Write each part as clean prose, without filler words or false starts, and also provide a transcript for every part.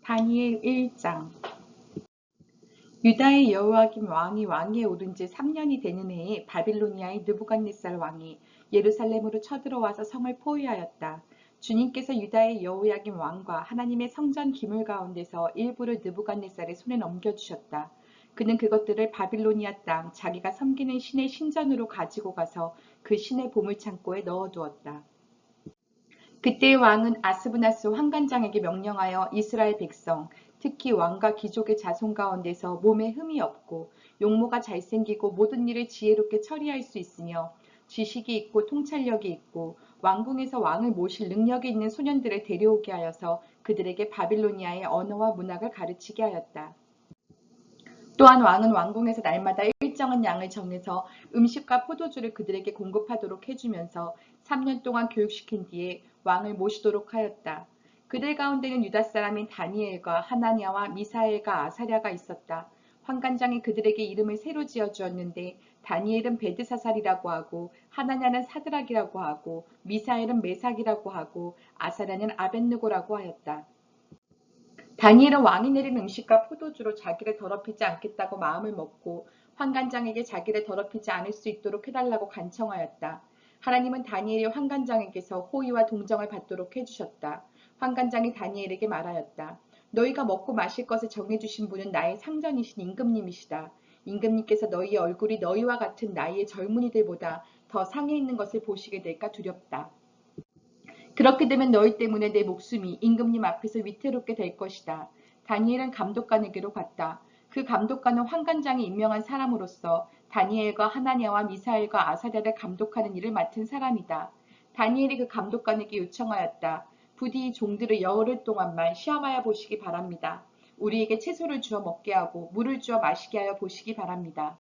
다니엘 1장. 유다의 여호야김 왕이 왕위에 오른 지 3년이 되는 해에 바빌로니아의 느부갓네살 왕이 예루살렘으로 쳐들어와서 성을 포위하였다. 주님께서 유다의 여호야김 왕과 하나님의 성전 기물 가운데서 일부를 느부갓네살의 손에 넘겨주셨다. 그는 그것들을 바빌로니아 땅 자기가 섬기는 신의 신전으로 가지고 가서 그 신의 보물창고에 넣어두었다. 그때 왕은 아스브나스 환관장에게 명령하여 이스라엘 백성, 특히 왕과 귀족의 자손 가운데서 몸에 흠이 없고 용모가 잘생기고 모든 일을 지혜롭게 처리할 수 있으며 지식이 있고 통찰력이 있고 왕궁에서 왕을 모실 능력이 있는 소년들을 데려오게 하여서 그들에게 바빌로니아의 언어와 문학을 가르치게 하였다. 또한 왕은 왕궁에서 날마다 일정한 양을 정해서 음식과 포도주를 그들에게 공급하도록 해주면서 3년 동안 교육시킨 뒤에 왕을 모시도록 하였다. 그들 가운데는 유다 사람인 다니엘과 하나냐와 미사엘과 아사랴가 있었다. 환관장이 그들에게 이름을 새로 지어주었는데 다니엘은 베드사살이라고 하고 하나냐는 사드락이라고 하고 미사엘은 메삭이라고 하고 아사랴는 아벳느고라고 하였다. 다니엘은 왕이 내린 음식과 포도주로 자기를 더럽히지 않겠다고 마음을 먹고 환관장에게 자기를 더럽히지 않을 수 있도록 해달라고 간청하였다. 하나님은 다니엘이 환관장에게서 호의와 동정을 받도록 해주셨다. 환관장이 다니엘에게 말하였다. 너희가 먹고 마실 것을 정해주신 분은 나의 상전이신 임금님이시다. 임금님께서 너희의 얼굴이 너희와 같은 나이의 젊은이들보다 더 상해 있는 것을 보시게 될까 두렵다. 그렇게 되면 너희 때문에 내 목숨이 임금님 앞에서 위태롭게 될 것이다. 다니엘은 감독관에게로 갔다. 그 감독관은 환관장이 임명한 사람으로서 다니엘과 하나냐와 미사엘과 아사랴를 감독하는 일을 맡은 사람이다. 다니엘이 그 감독관에게 요청하였다. 부디 이 종들을 열흘 동안만 시험하여 보시기 바랍니다. 우리에게 채소를 주어 먹게 하고 물을 주어 마시게 하여 보시기 바랍니다.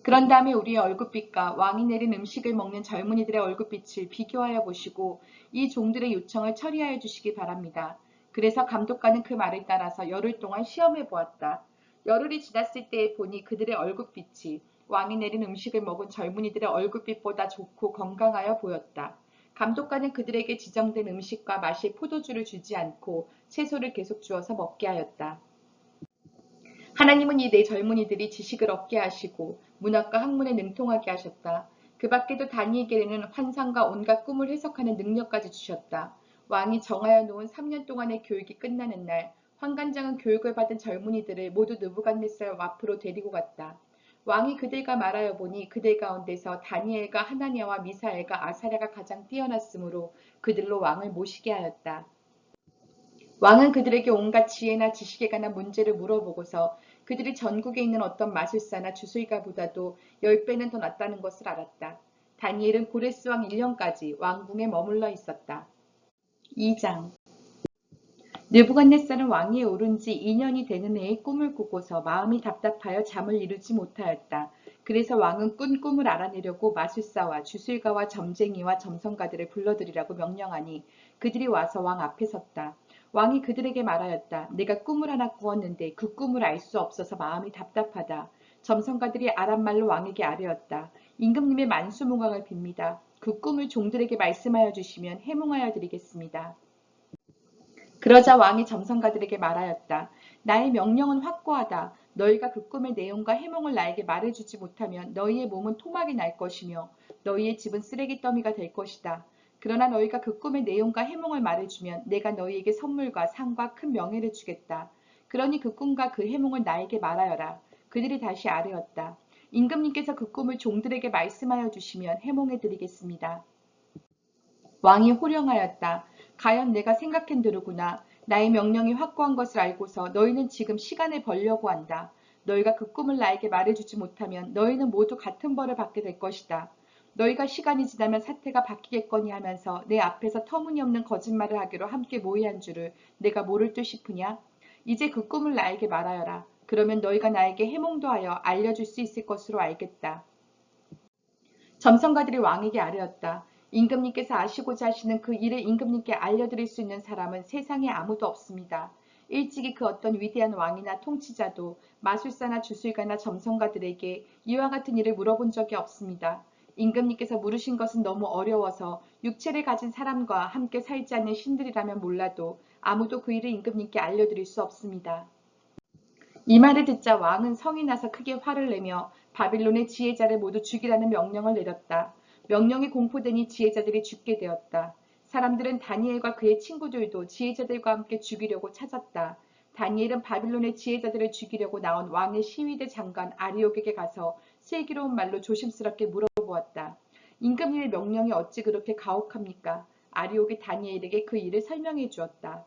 그런 다음에 우리의 얼굴빛과 왕이 내린 음식을 먹는 젊은이들의 얼굴빛을 비교하여 보시고 이 종들의 요청을 처리하여 주시기 바랍니다. 그래서 감독관은 그 말을 따라서 열흘 동안 시험해 보았다. 열흘이 지났을 때에 보니 그들의 얼굴빛이 왕이 내린 음식을 먹은 젊은이들의 얼굴빛보다 좋고 건강하여 보였다. 감독관은 그들에게 지정된 음식과 마실 포도주를 주지 않고 채소를 계속 주어서 먹게 하였다. 하나님은 이 네 젊은이들이 지식을 얻게 하시고 문학과 학문에 능통하게 하셨다. 그 밖에도 다니엘에게는 환상과 온갖 꿈을 해석하는 능력까지 주셨다. 왕이 정하여 놓은 3년 동안의 교육이 끝나는 날 환관장은 교육을 받은 젊은이들을 모두 느부갓네살 앞으로 데리고 갔다. 왕이 그들과 말하여 보니 그들 가운데서 다니엘과 하나냐와 미사엘과 아사랴가 가장 뛰어났으므로 그들로 왕을 모시게 하였다. 왕은 그들에게 온갖 지혜나 지식에 관한 문제를 물어보고서 그들이 전국에 있는 어떤 마술사나 주술가보다도 10배는 더 낫다는 것을 알았다. 다니엘은 고레스 왕 1년까지 왕궁에 머물러 있었다. 2장. 느부갓네살은 왕위에 오른 지 2년이 되는 해에 꿈을 꾸고서 마음이 답답하여 잠을 이루지 못하였다. 그래서 왕은 꾼 꿈을 알아내려고 마술사와 주술가와 점쟁이와 점성가들을 불러들이라고 명령하니 그들이 와서 왕 앞에 섰다. 왕이 그들에게 말하였다. 내가 꿈을 하나 꾸었는데 그 꿈을 알 수 없어서 마음이 답답하다. 점성가들이 아람말로 왕에게 아뢰었다. 임금님의 만수무강을 빕니다. 그 꿈을 종들에게 말씀하여 주시면 해몽하여 드리겠습니다. 그러자 왕이 점성가들에게 말하였다. 나의 명령은 확고하다. 너희가 그 꿈의 내용과 해몽을 나에게 말해주지 못하면 너희의 몸은 토막이 날 것이며 너희의 집은 쓰레기 더미가 될 것이다. 그러나 너희가 그 꿈의 내용과 해몽을 말해주면 내가 너희에게 선물과 상과 큰 명예를 주겠다. 그러니 그 꿈과 그 해몽을 나에게 말하여라. 그들이 다시 아뢰었다. 임금님께서 그 꿈을 종들에게 말씀하여 주시면 해몽해 드리겠습니다. 왕이 호령하였다. 과연 내가 생각한대로구나. 나의 명령이 확고한 것을 알고서 너희는 지금 시간을 벌려고 한다. 너희가 그 꿈을 나에게 말해주지 못하면 너희는 모두 같은 벌을 받게 될 것이다. 너희가 시간이 지나면 사태가 바뀌겠거니 하면서 내 앞에서 터무니없는 거짓말을 하기로 함께 모의한 줄을 내가 모를 듯 싶으냐? 이제 그 꿈을 나에게 말하여라. 그러면 너희가 나에게 해몽도 하여 알려줄 수 있을 것으로 알겠다. 점성가들이 왕에게 아뢰었다. 임금님께서 아시고자 하시는 그 일을 임금님께 알려드릴 수 있는 사람은 세상에 아무도 없습니다. 일찍이 그 어떤 위대한 왕이나 통치자도 마술사나 주술가나 점성가들에게 이와 같은 일을 물어본 적이 없습니다. 임금님께서 물으신 것은 너무 어려워서 육체를 가진 사람과 함께 살지 않는 신들이라면 몰라도 아무도 그 일을 임금님께 알려드릴 수 없습니다. 이 말을 듣자 왕은 성이 나서 크게 화를 내며 바빌론의 지혜자를 모두 죽이라는 명령을 내렸다. 명령이 공포되니 지혜자들이 죽게 되었다. 사람들은 다니엘과 그의 친구들도 지혜자들과 함께 죽이려고 찾았다. 다니엘은 바빌론의 지혜자들을 죽이려고 나온 왕의 시위대 장관 아리옥에게 가서 슬기로운 말로 조심스럽게 물어보았다. 임금님의 명령이 어찌 그렇게 가혹합니까? 아리옥이 다니엘에게 그 일을 설명해 주었다.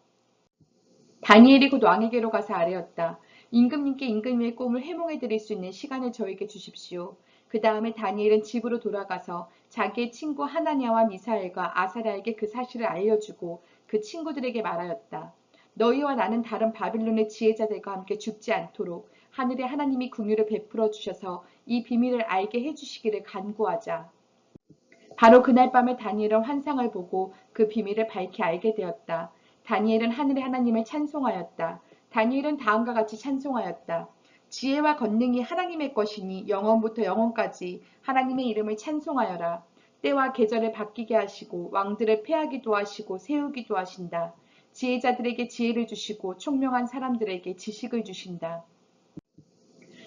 다니엘이 곧 왕에게로 가서 아뢰었다. 임금님께 임금님의 꿈을 해몽해 드릴 수 있는 시간을 저에게 주십시오. 그 다음에 다니엘은 집으로 돌아가서 자기의 친구 하나냐와 미사엘과 아사랴에게 그 사실을 알려주고 그 친구들에게 말하였다. 너희와 나는 다른 바빌론의 지혜자들과 함께 죽지 않도록 하늘의 하나님이 긍휼을 베풀어 주셔서 이 비밀을 알게 해주시기를 간구하자. 바로 그날 밤에 다니엘은 환상을 보고 그 비밀을 밝히 알게 되었다. 다니엘은 하늘의 하나님을 찬송하였다. 다니엘은 다음과 같이 찬송하였다. 지혜와 권능이 하나님의 것이니 영원부터 영원까지 하나님의 이름을 찬송하여라. 때와 계절을 바뀌게 하시고 왕들을 패하기도 하시고 세우기도 하신다. 지혜자들에게 지혜를 주시고 총명한 사람들에게 지식을 주신다.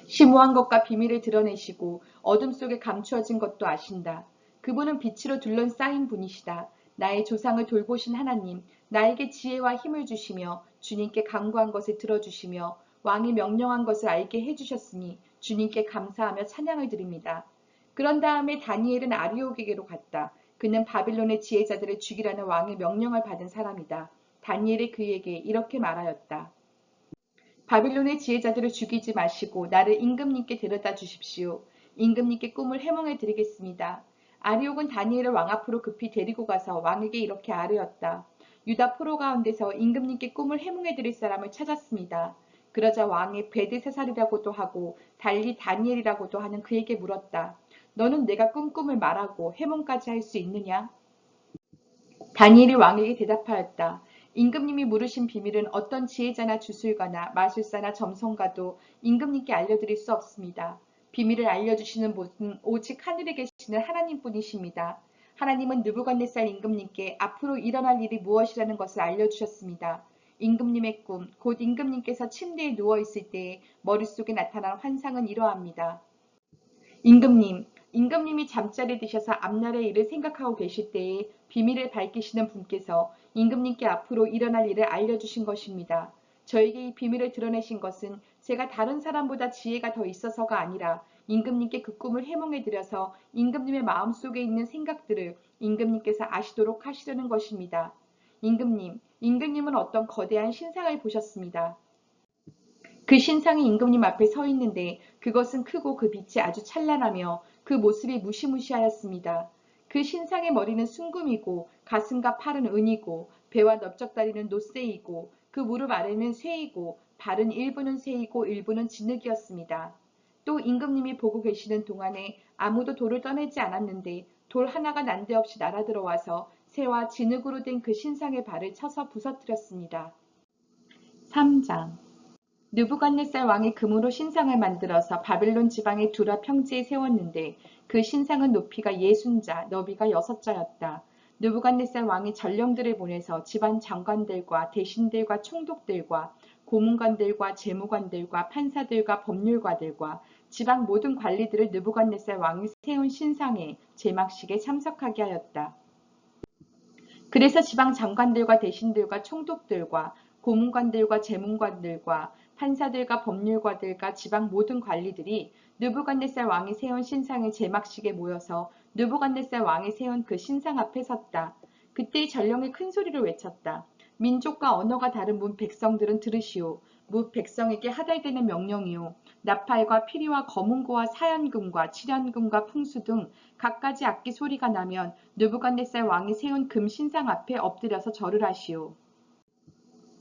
심오한 것과 비밀을 드러내시고 어둠 속에 감추어진 것도 아신다. 그분은 빛으로 둘러싸인 분이시다. 나의 조상을 돌보신 하나님, 나에게 지혜와 힘을 주시며 주님께 간구한 것을 들어주시며 왕이 명령한 것을 알게 해주셨으니 주님께 감사하며 찬양을 드립니다. 그런 다음에 다니엘은 아리옥에게로 갔다. 그는 바빌론의 지혜자들을 죽이라는 왕의 명령을 받은 사람이다. 다니엘이 그에게 이렇게 말하였다. 바빌론의 지혜자들을 죽이지 마시고 나를 임금님께 데려다 주십시오. 임금님께 꿈을 해몽해 드리겠습니다. 아리옥은 다니엘을 왕 앞으로 급히 데리고 가서 왕에게 이렇게 아뢰었다. 유다 포로 가운데서 임금님께 꿈을 해몽해 드릴 사람을 찾았습니다. 그러자 왕이 베드세살이라고도 하고 달리 다니엘이라고도 하는 그에게 물었다. 너는 내가 꿈을 말하고 해몽까지 할 수 있느냐? 다니엘이 왕에게 대답하였다. 임금님이 물으신 비밀은 어떤 지혜자나 주술가나 마술사나 점성가도 임금님께 알려드릴 수 없습니다. 비밀을 알려주시는 분은 오직 하늘에 계시는 하나님뿐이십니다. 하나님은 느부갓네살 임금님께 앞으로 일어날 일이 무엇이라는 것을 알려주셨습니다. 임금님의 꿈, 곧 임금님께서 침대에 누워있을 때에 머릿속에 나타난 환상은 이러합니다. 임금님이 잠자리에 드셔서 앞날의 일을 생각하고 계실 때에 비밀을 밝히시는 분께서 임금님께 앞으로 일어날 일을 알려주신 것입니다. 저에게 이 비밀을 드러내신 것은 제가 다른 사람보다 지혜가 더 있어서가 아니라 임금님께 그 꿈을 해몽해 드려서 임금님의 마음속에 있는 생각들을 임금님께서 아시도록 하시려는 것입니다. 임금님은 어떤 거대한 신상을 보셨습니다. 그 신상이 임금님 앞에 서 있는데 그것은 크고 그 빛이 아주 찬란하며 그 모습이 무시무시하였습니다. 그 신상의 머리는 순금이고 가슴과 팔은 은이고 배와 넓적다리는 노쇠이고 그 무릎 아래는 쇠이고 발은 일부는 쇠이고 일부는 진흙이었습니다. 또 임금님이 보고 계시는 동안에 아무도 돌을 떠내지 않았는데 돌 하나가 난데없이 날아들어와서 쇠와 진흙으로 된 그 신상의 발을 쳐서 부서뜨렸습니다. 3장 느부갓네살 왕이 금으로 신상을 만들어서 바빌론 지방의 두라 평지에 세웠는데 그 신상은 높이가 60자, 너비가 6자였다. 느부갓네살 왕이 전령들을 보내서 집안 장관들과 대신들과 총독들과 고문관들과 재무관들과 판사들과 법률가들과 지방 모든 관리들을 느부갓네살 왕이 세운 신상의 제막식에 참석하게 하였다. 그래서 지방 장관들과 대신들과 총독들과 고문관들과 재문관들과 판사들과 법률가들과 지방 모든 관리들이 느부갓네살 왕이 세운 신상의 제막식에 모여서 느부갓네살 왕이 세운 그 신상 앞에 섰다. 그때 전령이 큰 소리로 외쳤다. 민족과 언어가 다른 문 백성들은 들으시오. 문 백성에게 하달되는 명령이오. 나팔과 피리와 검은고와 사연금과 칠연금과 풍수 등 갖가지 악기 소리가 나면 느부갓네살 왕이 세운 금 신상 앞에 엎드려서 절을 하시오.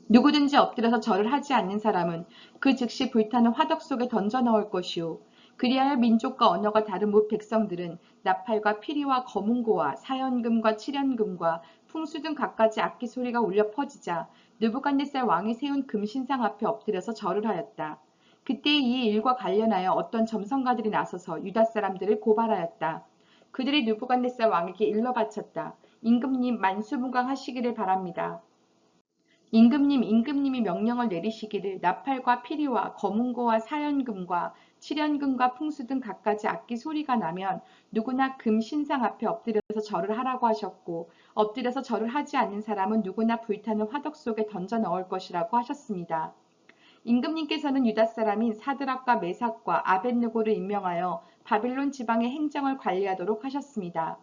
누구든지 엎드려서 절을 하지 않는 사람은 그 즉시 불타는 화덕 속에 던져 넣을 것이오. 그리하여 민족과 언어가 다른 뭇 백성들은 나팔과 피리와 검은고와 사연금과 칠연금과 풍수 등 갖가지 악기 소리가 울려 퍼지자 느부갓네살 왕이 세운 금신상 앞에 엎드려서 절을 하였다. 그때 이 일과 관련하여 어떤 점성가들이 나서서 유다 사람들을 고발하였다. 그들이 느부갓네살 왕에게 일러 바쳤다. 임금님 만수무강하시기를 바랍니다. 임금님이 명령을 내리시기를 나팔과 피리와 검은고와 사연금과 칠연금과 풍수 등 갖가지 악기 소리가 나면 누구나 금 신상 앞에 엎드려서 절을 하라고 하셨고 엎드려서 절을 하지 않는 사람은 누구나 불타는 화덕 속에 던져 넣을 것이라고 하셨습니다. 임금님께서는 유다 사람인 사드락과 메삭과 아벳느고를 임명하여 바빌론 지방의 행정을 관리하도록 하셨습니다.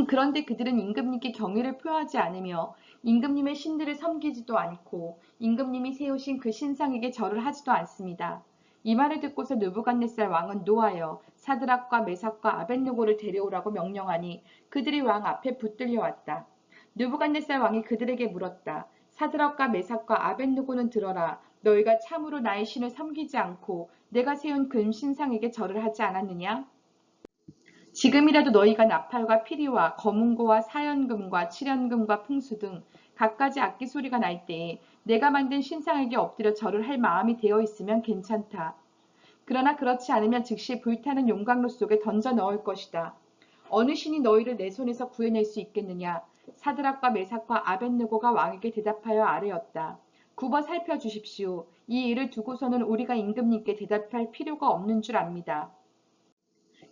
그런데 그들은 임금님께 경의를 표하지 않으며 임금님의 신들을 섬기지도 않고 임금님이 세우신 그 신상에게 절을 하지도 않습니다. 이 말을 듣고서 느부갓네살 왕은 노하여 사드락과 메삭과 아벳느고를 데려오라고 명령하니 그들이 왕 앞에 붙들려 왔다. 느부갓네살 왕이 그들에게 물었다. 사드락과 메삭과 아벳느고는 들어라. 너희가 참으로 나의 신을 섬기지 않고 내가 세운 금신상에게 절을 하지 않았느냐? 지금이라도 너희가 나팔과 피리와 검은고와 사연금과 칠연금과 풍수 등 갖가지 악기 소리가 날 때에 내가 만든 신상에게 엎드려 절을 할 마음이 되어 있으면 괜찮다. 그러나 그렇지 않으면 즉시 불타는 용광로 속에 던져 넣을 것이다. 어느 신이 너희를 내 손에서 구해낼 수 있겠느냐? 사드락과 메삭과 아벳느고가 왕에게 대답하여 아뢰었다. 굽어 살펴주십시오. 이 일을 두고서는 우리가 임금님께 대답할 필요가 없는 줄 압니다.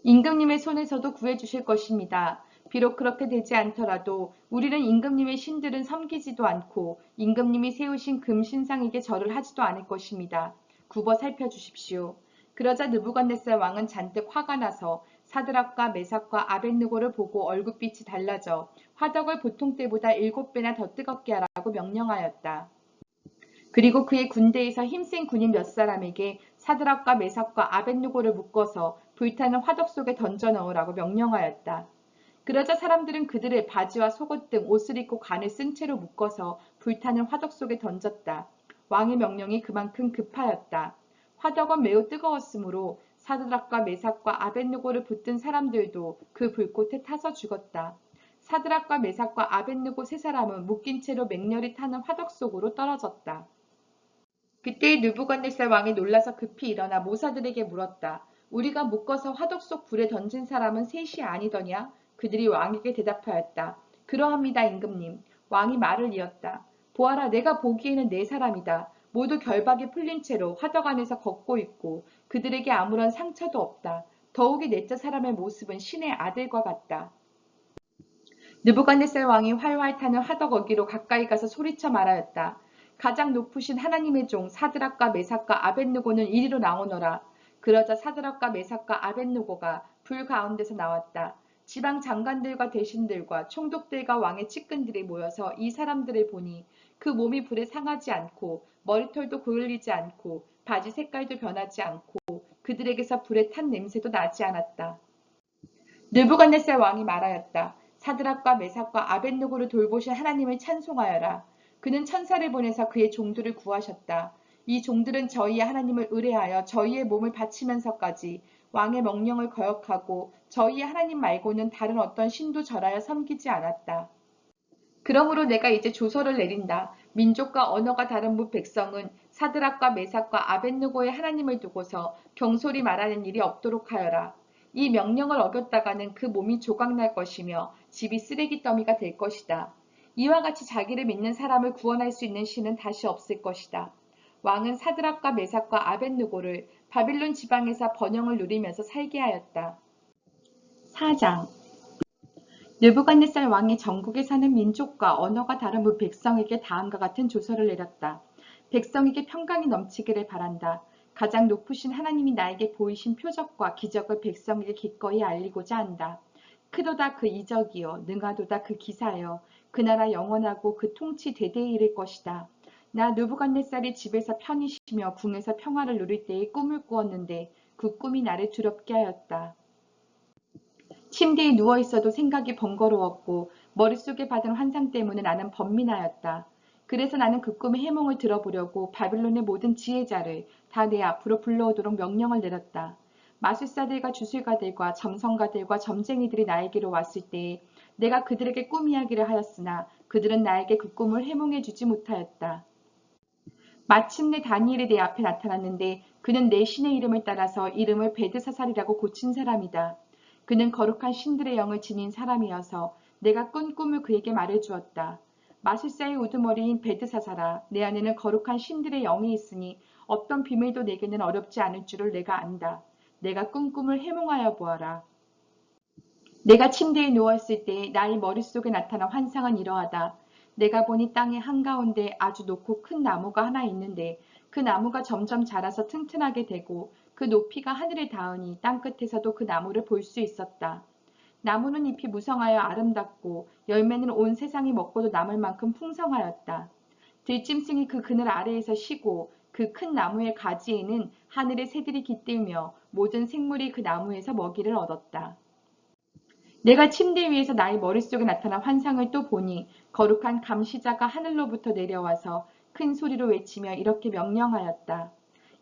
임금님의 손에서도 구해주실 것입니다. 비록 그렇게 되지 않더라도 우리는 임금님의 신들은 섬기지도 않고 임금님이 세우신 금신상에게 절을 하지도 않을 것입니다. 굽어 살펴주십시오. 그러자 느부갓네살 왕은 잔뜩 화가 나서 사드락과 메삭과 아벳느고를 보고 얼굴빛이 달라져 화덕을 보통 때보다 7배나 더 뜨겁게 하라고 명령하였다. 그리고 그의 군대에서 힘센 군인 몇 사람에게 사드락과 메삭과 아벳느고를 묶어서 불타는 화덕 속에 던져 넣으라고 명령하였다. 그러자 사람들은 그들을 바지와 속옷 등 옷을 입고 간을 쓴 채로 묶어서 불타는 화덕 속에 던졌다. 왕의 명령이 그만큼 급하였다. 화덕은 매우 뜨거웠으므로 사드락과 메삭과 아벳느고를 붙든 사람들도 그 불꽃에 타서 죽었다. 사드락과 메삭과 아벳느고 세 사람은 묶인 채로 맹렬히 타는 화덕 속으로 떨어졌다. 그때 느부갓네살 왕이 놀라서 급히 일어나 모사들에게 물었다. 우리가 묶어서 화덕 속 불에 던진 사람은 셋이 아니더냐? 그들이 왕에게 대답하였다. 그러합니다, 임금님. 왕이 말을 이었다. 보아라, 내가 보기에는 네 사람이다. 모두 결박이 풀린 채로 화덕 안에서 걷고 있고 그들에게 아무런 상처도 없다. 더욱이 넷째 사람의 모습은 신의 아들과 같다. 느부갓네살 왕이 활활 타는 화덕 어기로 가까이 가서 소리쳐 말하였다. 가장 높으신 하나님의 종 사드락과 메삭과 아벳느고는 이리로 나오너라. 그러자 사드락과 메삭과 아벳느고가 불 가운데서 나왔다. 지방 장관들과 대신들과 총독들과 왕의 측근들이 모여서 이 사람들을 보니 그 몸이 불에 상하지 않고 머리털도 그을리지 않고 바지 색깔도 변하지 않고 그들에게서 불에 탄 냄새도 나지 않았다. 느부갓네살 왕이 말하였다. 사드락과 메삭과 아벳느고를 돌보신 하나님을 찬송하여라. 그는 천사를 보내서 그의 종들을 구하셨다. 이 종들은 저희의 하나님을 의뢰하여 저희의 몸을 바치면서까지 왕의 명령을 거역하고 저희의 하나님 말고는 다른 어떤 신도 절하여 섬기지 않았다. 그러므로 내가 이제 조서를 내린다. 민족과 언어가 다른 무 백성은 사드락과 메삭과 아벳느고의 하나님을 두고서 경솔히 말하는 일이 없도록 하여라. 이 명령을 어겼다가는 그 몸이 조각날 것이며 집이 쓰레기 더미가 될 것이다. 이와 같이 자기를 믿는 사람을 구원할 수 있는 신은 다시 없을 것이다. 왕은 사드락과 메삭과 아벳느고를 바빌론 지방에서 번영을 누리면서 살게 하였다. 4장 느부갓네살 왕이 전국에 사는 민족과 언어가 다른 무 백성에게 다음과 같은 조서를 내렸다. 백성에게 평강이 넘치기를 바란다. 가장 높으신 하나님이 나에게 보이신 표적과 기적을 백성에게 기꺼이 알리고자 한다. 크도다 그 이적이요 능하도다 그 기사여 그 나라 영원하고 그 통치 대대에 이를 것이다. 나 느부갓네살이 집에서 편히 쉬며 궁에서 평화를 누릴 때에 꿈을 꾸었는데 그 꿈이 나를 두렵게 하였다. 침대에 누워있어도 생각이 번거로웠고 머릿속에 받은 환상 때문에 나는 번민하였다. 그래서 나는 그 꿈의 해몽을 들어보려고 바빌론의 모든 지혜자를 다 내 앞으로 불러오도록 명령을 내렸다. 마술사들과 주술가들과 점성가들과 점쟁이들이 나에게로 왔을 때에 내가 그들에게 꿈 이야기를 하였으나 그들은 나에게 그 꿈을 해몽해 주지 못하였다. 마침내 다니엘이 내 앞에 나타났는데 그는 내 신의 이름을 따라서 이름을 베드사살이라고 고친 사람이다. 그는 거룩한 신들의 영을 지닌 사람이어서 내가 꾼 꿈을 그에게 말해주었다. 마술사의 우두머리인 베드사사라, 내 안에는 거룩한 신들의 영이 있으니 어떤 비밀도 내게는 어렵지 않을 줄을 내가 안다. 내가 꿈을 해몽하여 보아라. 내가 침대에 누워있을 때 나의 머릿속에 나타난 환상은 이러하다. 내가 보니 땅의 한가운데 아주 높고 큰 나무가 하나 있는데 그 나무가 점점 자라서 튼튼하게 되고 그 높이가 하늘에 닿으니 땅끝에서도 그 나무를 볼 수 있었다. 나무는 잎이 무성하여 아름답고 열매는 온 세상이 먹고도 남을 만큼 풍성하였다. 들짐승이 그 그늘 아래에서 쉬고 그 큰 나무의 가지에는 하늘의 새들이 깃들며 모든 생물이 그 나무에서 먹이를 얻었다. 내가 침대 위에서 나의 머릿속에 나타난 환상을 또 보니 거룩한 감시자가 하늘로부터 내려와서 큰 소리로 외치며 이렇게 명령하였다.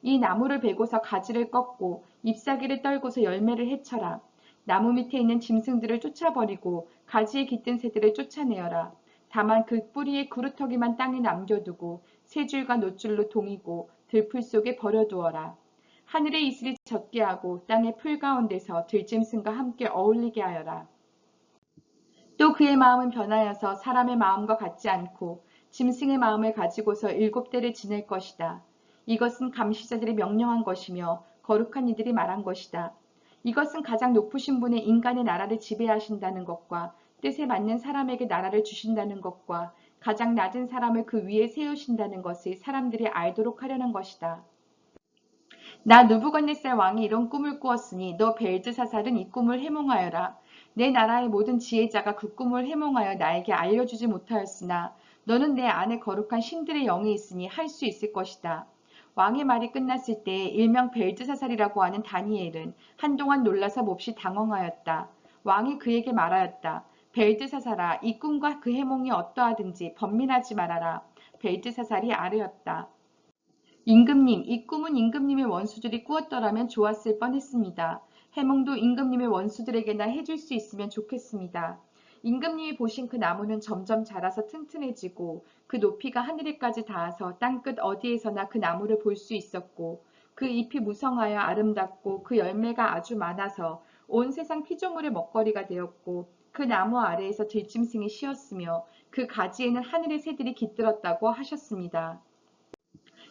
이 나무를 베고서 가지를 꺾고 잎사귀를 떨고서 열매를 해쳐라. 나무 밑에 있는 짐승들을 쫓아버리고 가지에 깃든 새들을 쫓아내어라. 다만 그 뿌리의 그루터기만 땅에 남겨두고 세 줄과 노줄로 동이고 들풀 속에 버려두어라. 하늘의 이슬이 젖게 하고 땅의 풀 가운데서 들짐승과 함께 어울리게 하여라. 또 그의 마음은 변하여서 사람의 마음과 같지 않고 짐승의 마음을 가지고서 7대를 지낼 것이다. 이것은 감시자들이 명령한 것이며 거룩한 이들이 말한 것이다. 이것은 가장 높으신 분의 인간의 나라를 지배하신다는 것과 뜻에 맞는 사람에게 나라를 주신다는 것과 가장 낮은 사람을 그 위에 세우신다는 것을 사람들이 알도록 하려는 것이다. 나 느부갓네살 왕이 이런 꿈을 꾸었으니 너 벨드사살은 이 꿈을 해몽하여라. 내 나라의 모든 지혜자가 그 꿈을 해몽하여 나에게 알려주지 못하였으나 너는 내 안에 거룩한 신들의 영이 있으니 할 수 있을 것이다. 왕의 말이 끝났을 때 일명 벨드사살이라고 하는 다니엘은 한동안 놀라서 몹시 당황하였다. 왕이 그에게 말하였다. 벨드사살아, 이 꿈과 그 해몽이 어떠하든지 번민하지 말아라. 벨드사살이 아뢰었다. 임금님, 이 꿈은 임금님의 원수들이 꾸었더라면 좋았을 뻔했습니다. 해몽도 임금님의 원수들에게나 해줄 수 있으면 좋겠습니다. 임금님이 보신 그 나무는 점점 자라서 튼튼해지고 그 높이가 하늘에까지 닿아서 땅끝 어디에서나 그 나무를 볼 수 있었고 그 잎이 무성하여 아름답고 그 열매가 아주 많아서 온 세상 피조물의 먹거리가 되었고 그 나무 아래에서 들짐승이 쉬었으며 그 가지에는 하늘의 새들이 깃들었다고 하셨습니다.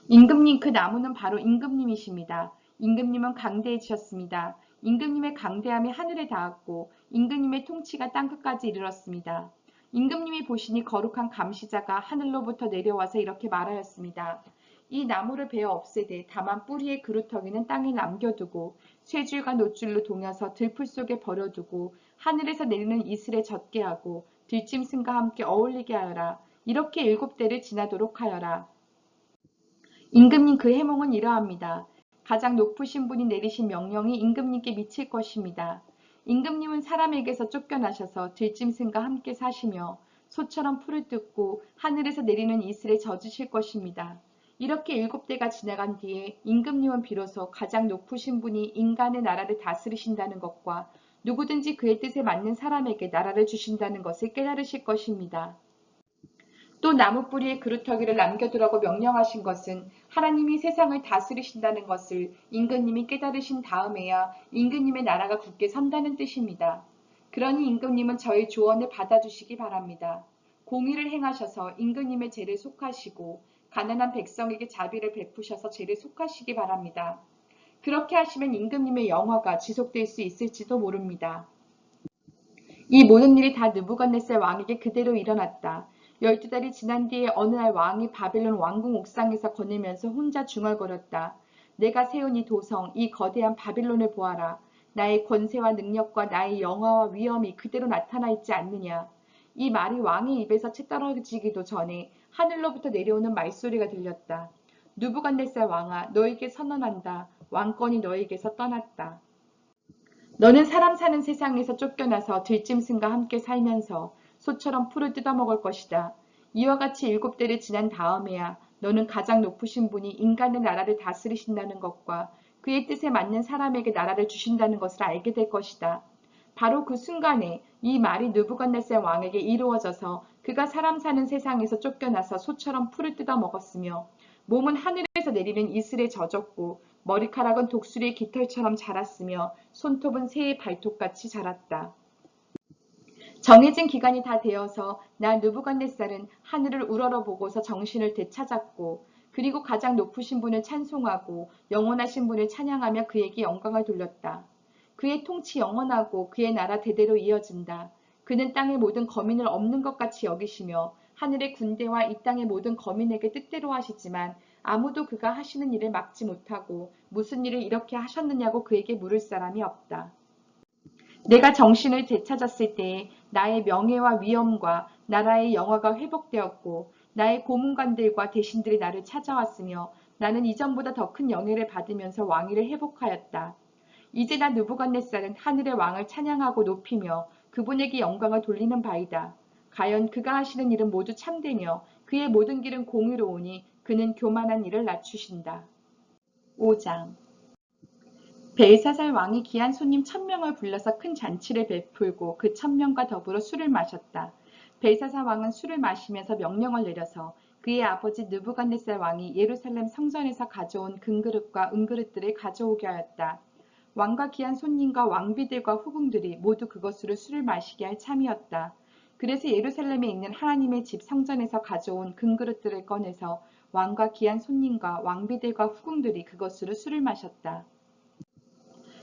임금님, 그 나무는 바로 임금님이십니다. 임금님은 강대해지셨습니다. 임금님의 강대함이 하늘에 닿았고 임금님의 통치가 땅끝까지 이르렀습니다. 임금님이 보시니 거룩한 감시자가 하늘로부터 내려와서 이렇게 말하였습니다. 이 나무를 베어 없애되 다만 뿌리의 그루터기는 땅에 남겨두고 쇠줄과 노줄로 동여서 들풀 속에 버려두고 하늘에서 내리는 이슬에 젖게 하고 들짐승과 함께 어울리게 하여라. 이렇게 7대를 지나도록 하여라. 임금님, 그 해몽은 이러합니다. 가장 높으신 분이 내리신 명령이 임금님께 미칠 것입니다. 임금님은 사람에게서 쫓겨나셔서 들짐승과 함께 사시며 소처럼 풀을 뜯고 하늘에서 내리는 이슬에 젖으실 것입니다. 이렇게 7대가 지나간 뒤에 임금님은 비로소 가장 높으신 분이 인간의 나라를 다스리신다는 것과 누구든지 그의 뜻에 맞는 사람에게 나라를 주신다는 것을 깨달으실 것입니다. 또 나무 뿌리에 그루터기를 남겨두라고 명령하신 것은 하나님이 세상을 다스리신다는 것을 임금님이 깨달으신 다음에야 임금님의 나라가 굳게 선다는 뜻입니다. 그러니 임금님은 저희 조언을 받아주시기 바랍니다. 공의를 행하셔서 임금님의 죄를 속하시고 가난한 백성에게 자비를 베푸셔서 죄를 속하시기 바랍니다. 그렇게 하시면 임금님의 영화가 지속될 수 있을지도 모릅니다. 이 모든 일이 다 느부갓네살 왕에게 그대로 일어났다. 12달이 지난 뒤에 어느 날 왕이 바벨론 왕궁 옥상에서 거닐면서 혼자 중얼거렸다. 내가 세운 이 도성, 이 거대한 바벨론을 보아라. 나의 권세와 능력과 나의 영화와 위엄이 그대로 나타나 있지 않느냐. 이 말이 왕의 입에서 채 떨어지기도 전에 하늘로부터 내려오는 말소리가 들렸다. 느부갓네살 왕아, 너에게 선언한다. 왕권이 너에게서 떠났다. 너는 사람 사는 세상에서 쫓겨나서 들짐승과 함께 살면서 소처럼 풀을 뜯어먹을 것이다. 이와 같이 7대를 지난 다음에야 너는 가장 높으신 분이 인간의 나라를 다스리신다는 것과 그의 뜻에 맞는 사람에게 나라를 주신다는 것을 알게 될 것이다. 바로 그 순간에 이 말이 느부갓네살 왕에게 이루어져서 그가 사람 사는 세상에서 쫓겨나서 소처럼 풀을 뜯어먹었으며 몸은 하늘에서 내리는 이슬에 젖었고 머리카락은 독수리의 깃털처럼 자랐으며 손톱은 새의 발톱같이 자랐다. 정해진 기간이 다 되어서 나 느부갓네살은 하늘을 우러러보고서 정신을 되찾았고 그리고 가장 높으신 분을 찬송하고 영원하신 분을 찬양하며 그에게 영광을 돌렸다. 그의 통치 영원하고 그의 나라 대대로 이어진다. 그는 땅의 모든 거민을 없는 것 같이 여기시며 하늘의 군대와 이 땅의 모든 거민에게 뜻대로 하시지만 아무도 그가 하시는 일을 막지 못하고 무슨 일을 이렇게 하셨느냐고 그에게 물을 사람이 없다. 내가 정신을 되찾았을 때에 나의 명예와 위엄과 나라의 영화가 회복되었고 나의 고문관들과 대신들이 나를 찾아왔으며 나는 이전보다 더 큰 영예를 받으면서 왕위를 회복하였다. 이제 나 느부갓네살은 하늘의 왕을 찬양하고 높이며 그분에게 영광을 돌리는 바이다. 과연 그가 하시는 일은 모두 참되며 그의 모든 길은 공의로우니 그는 교만한 일을 낮추신다. 5장 벨사살 왕이 귀한 손님 1000명을 불러서 큰 잔치를 베풀고 그 1000명과 더불어 술을 마셨다. 벨사살 왕은 술을 마시면서 명령을 내려서 그의 아버지 느부갓네살 왕이 예루살렘 성전에서 가져온 금그릇과 은그릇들을 가져오게 하였다. 왕과 귀한 손님과 왕비들과 후궁들이 모두 그것으로 술을 마시게 할 참이었다. 그래서 예루살렘에 있는 하나님의 집 성전에서 가져온 금그릇들을 꺼내서 왕과 귀한 손님과 왕비들과 후궁들이 그것으로 술을 마셨다.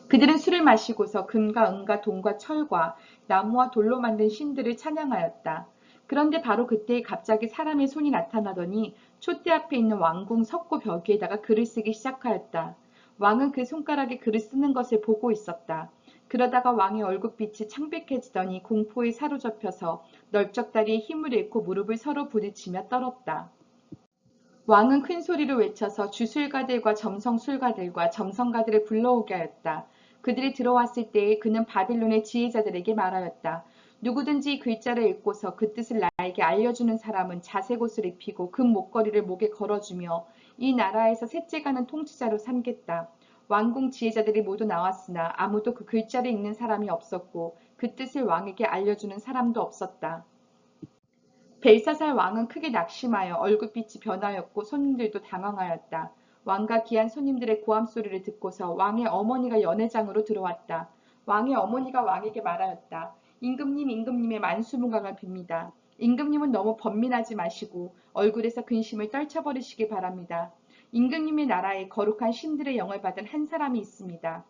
그들은 술을 마시고서 금과 은과 동과 철과 나무와 돌로 만든 신들을 찬양하였다. 그런데 바로 그때 갑자기 사람의 손이 나타나더니 촛대 앞에 있는 왕궁 석고 벽에다가 글을 쓰기 시작하였다. 왕은 그 손가락에 글을 쓰는 것을 보고 있었다. 그러다가 왕의 얼굴빛이 창백해지더니 공포에 사로잡혀서 널쩍다리에 힘을 잃고 무릎을 서로 부딪히며 떨었다. 왕은 큰 소리로 외쳐서 주술가들과 점성술가들과 점성가들을 불러오게 하였다. 그들이 들어왔을 때에 그는 바빌론의 지혜자들에게 말하였다. 누구든지 이 글자를 읽고서 그 뜻을 나에게 알려주는 사람은 자색 옷을 입히고 금 목걸이를 목에 걸어주며 이 나라에서 셋째 가는 통치자로 삼겠다. 왕궁 지혜자들이 모두 나왔으나 아무도 그 글자를 읽는 사람이 없었고 그 뜻을 왕에게 알려주는 사람도 없었다. 벨사살 왕은 크게 낙심하여 얼굴빛이 변하였고 손님들도 당황하였다. 왕과 귀한 손님들의 고함 소리를 듣고서 왕의 어머니가 연회장으로 들어왔다. 왕의 어머니가 왕에게 말하였다. 임금님, 임금님의 만수무강을 빕니다. 임금님은 너무 번민하지 마시고 얼굴에서 근심을 떨쳐버리시기 바랍니다. 임금님의 나라에 거룩한 신들의 영을 받은 한 사람이 있습니다.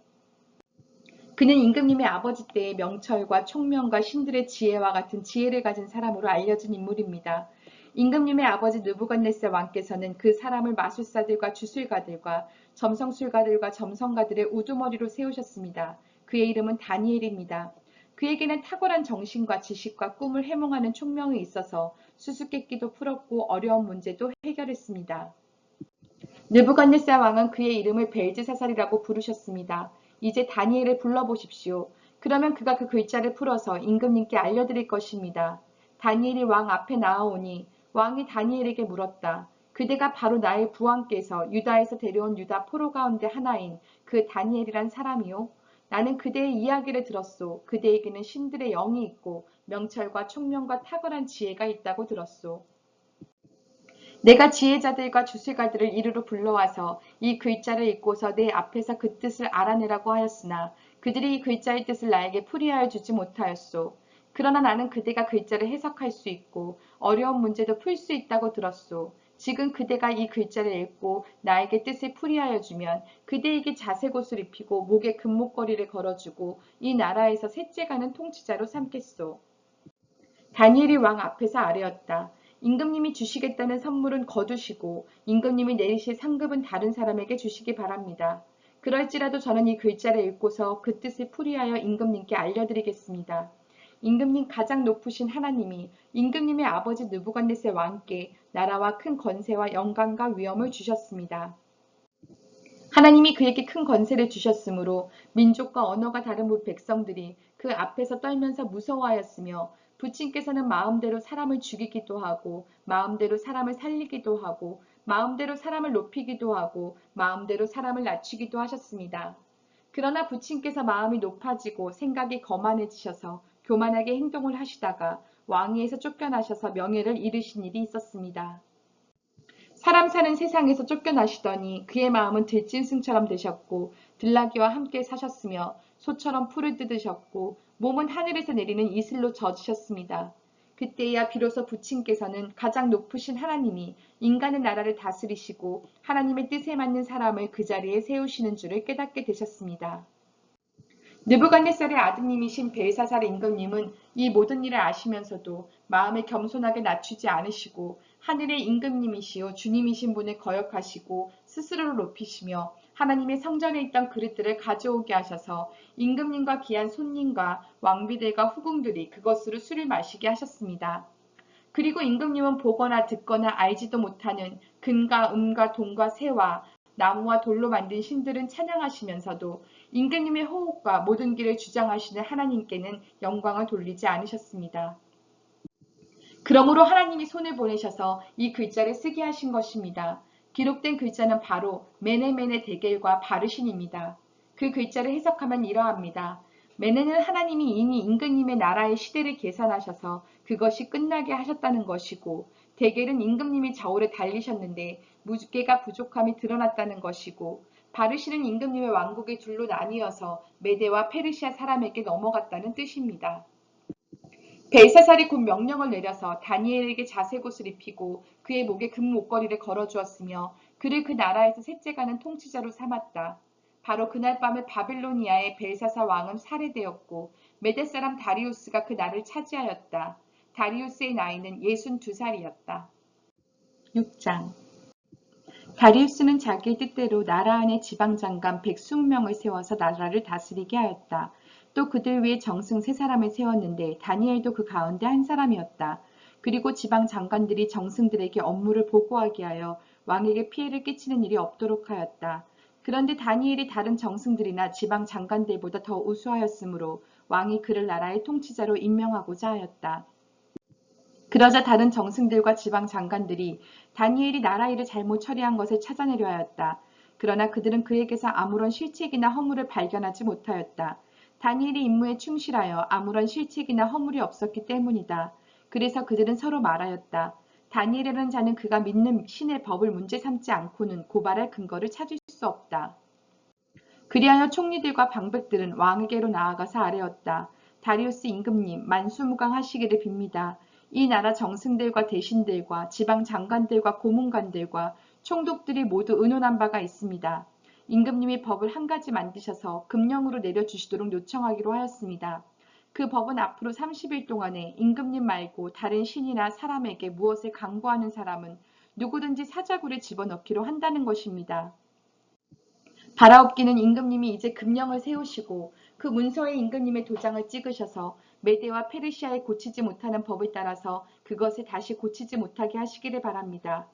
그는 임금님의 아버지 때의 명철과 총명과 신들의 지혜와 같은 지혜를 가진 사람으로 알려진 인물입니다. 임금님의 아버지 느부갓네살 왕께서는 그 사람을 마술사들과 주술가들과 점성술가들과 점성가들의 우두머리로 세우셨습니다. 그의 이름은 다니엘입니다. 그에게는 탁월한 정신과 지식과 꿈을 해몽하는 총명이 있어서 수수께끼도 풀었고 어려운 문제도 해결했습니다. 느부갓네살 왕은 그의 이름을 벨즈사살이라고 부르셨습니다. 이제 다니엘을 불러보십시오. 그러면 그가 그 글자를 풀어서 임금님께 알려드릴 것입니다. 다니엘이 왕 앞에 나아오니 왕이 다니엘에게 물었다. 그대가 바로 나의 부왕께서 유다에서 데려온 유다 포로 가운데 하나인 그 다니엘이란 사람이요? 나는 그대의 이야기를 들었소. 그대에게는 신들의 영이 있고 명철과 총명과 탁월한 지혜가 있다고 들었소. 내가 지혜자들과 주술가들을 이르러 불러와서 이 글자를 읽고서 내 앞에서 그 뜻을 알아내라고 하였으나 그들이 이 글자의 뜻을 나에게 풀이하여 주지 못하였소. 그러나 나는 그대가 글자를 해석할 수 있고 어려운 문제도 풀 수 있다고 들었소. 지금 그대가 이 글자를 읽고 나에게 뜻을 풀이하여 주면 그대에게 자색 옷을 입히고 목에 금목걸이를 걸어주고 이 나라에서 셋째 가는 통치자로 삼겠소. 다니엘이 왕 앞에서 아뢰었다. 임금님이 주시겠다는 선물은 거두시고 임금님이 내리실 상급은 다른 사람에게 주시기 바랍니다. 그럴지라도 저는 이 글자를 읽고서 그 뜻을 풀이하여 임금님께 알려드리겠습니다. 임금님 가장 높으신 하나님이 임금님의 아버지 느부갓네살 왕께 나라와 큰 권세와 영광과 위엄을 주셨습니다. 하나님이 그에게 큰 권세를 주셨으므로 민족과 언어가 다른 백성들이 그 앞에서 떨면서 무서워하였으며 부친께서는 마음대로 사람을 죽이기도 하고 마음대로 사람을 살리기도 하고 마음대로 사람을 높이기도 하고 마음대로 사람을 낮추기도 하셨습니다. 그러나 부친께서 마음이 높아지고 생각이 거만해지셔서 교만하게 행동을 하시다가 왕위에서 쫓겨나셔서 명예를 잃으신 일이 있었습니다. 사람 사는 세상에서 쫓겨나시더니 그의 마음은 들짐승처럼 되셨고 들나귀와 함께 사셨으며 소처럼 풀을 뜯으셨고 몸은 하늘에서 내리는 이슬로 젖으셨습니다. 그때야 비로소 부친께서는 가장 높으신 하나님이 인간의 나라를 다스리시고 하나님의 뜻에 맞는 사람을 그 자리에 세우시는 줄을 깨닫게 되셨습니다. 느부갓네살의 아드님이신 벨사살 임금님은 이 모든 일을 아시면서도 마음을 겸손하게 낮추지 않으시고 하늘의 임금님이시요 주님이신 분을 거역하시고 스스로를 높이시며 하나님의 성전에 있던 그릇들을 가져오게 하셔서 임금님과 귀한 손님과 왕비들과 후궁들이 그것으로 술을 마시게 하셨습니다. 그리고 임금님은 보거나 듣거나 알지도 못하는 금과 은과 동과 새와 나무와 돌로 만든 신들은 찬양하시면서도 임금님의 호흡과 모든 길을 주장하시는 하나님께는 영광을 돌리지 않으셨습니다. 그러므로 하나님이 손을 보내셔서 이 글자를 쓰게 하신 것입니다. 기록된 글자는 바로 메네메네 데겔과 바르신입니다. 그 글자를 해석하면 이러합니다. 메네는 하나님이 이미 임금님의 나라의 시대를 계산하셔서 그것이 끝나게 하셨다는 것이고, 데겔은 임금님이 저울에 달리셨는데 무게가 부족함이 드러났다는 것이고, 바르신은 임금님의 왕국이 둘로 나뉘어서 메데와 페르시아 사람에게 넘어갔다는 뜻입니다. 벨사살이 곧 명령을 내려서 다니엘에게 자색 옷을 입히고 그의 목에 금 목걸이를 걸어주었으며 그를 그 나라에서 셋째가는 통치자로 삼았다. 바로 그날 밤에 바빌로니아의 벨사살 왕은 살해되었고 메대 사람 다리우스가 그 날을 차지하였다. 다리우스의 나이는 62살이었다. 6장 다리우스는 자기의 뜻대로 나라 안에 지방장관 120명을 세워서 나라를 다스리게 하였다. 또 그들 위에 정승 3사람을 세웠는데 다니엘도 그 가운데 한 사람이었다. 그리고 지방 장관들이 정승들에게 업무를 보고하게 하여 왕에게 피해를 끼치는 일이 없도록 하였다. 그런데 다니엘이 다른 정승들이나 지방 장관들보다 더 우수하였으므로 왕이 그를 나라의 통치자로 임명하고자 하였다. 그러자 다른 정승들과 지방 장관들이 다니엘이 나라 일을 잘못 처리한 것을 찾아내려 하였다. 그러나 그들은 그에게서 아무런 실책이나 허물을 발견하지 못하였다. 다니엘이 임무에 충실하여 아무런 실책이나 허물이 없었기 때문이다. 그래서 그들은 서로 말하였다. 다니엘이라는 자는 그가 믿는 신의 법을 문제 삼지 않고는 고발할 근거를 찾을 수 없다. 그리하여 총리들과 방백들은 왕에게로 나아가서 아뢰었다. 다리우스 임금님, 만수무강하시기를 빕니다. 이 나라 정승들과 대신들과 지방 장관들과 고문관들과 총독들이 모두 의논한 바가 있습니다. 임금님이 법을 한 가지 만드셔서 금령으로 내려주시도록 요청하기로 하였습니다. 그 법은 앞으로 30일 동안에 임금님 말고 다른 신이나 사람에게 무엇을 강구하는 사람은 누구든지 사자굴에 집어넣기로 한다는 것입니다. 바라옵기는 임금님이 이제 금령을 세우시고 그 문서에 임금님의 도장을 찍으셔서 메데와 페르시아에 고치지 못하는 법을 따라서 그것을 다시 고치지 못하게 하시기를 바랍니다.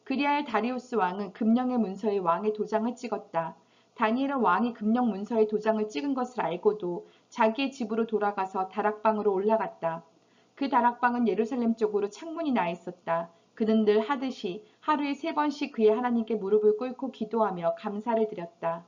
그리하여 다리우스 왕은 금령의 문서에 왕의 도장을 찍었다. 다니엘은 왕이 금령 문서에 도장을 찍은 것을 알고도 자기의 집으로 돌아가서 다락방으로 올라갔다. 그 다락방은 예루살렘 쪽으로 창문이 나 있었다. 그는 늘 하듯이 하루에 3번씩 그의 하나님께 무릎을 꿇고 기도하며 감사를 드렸다.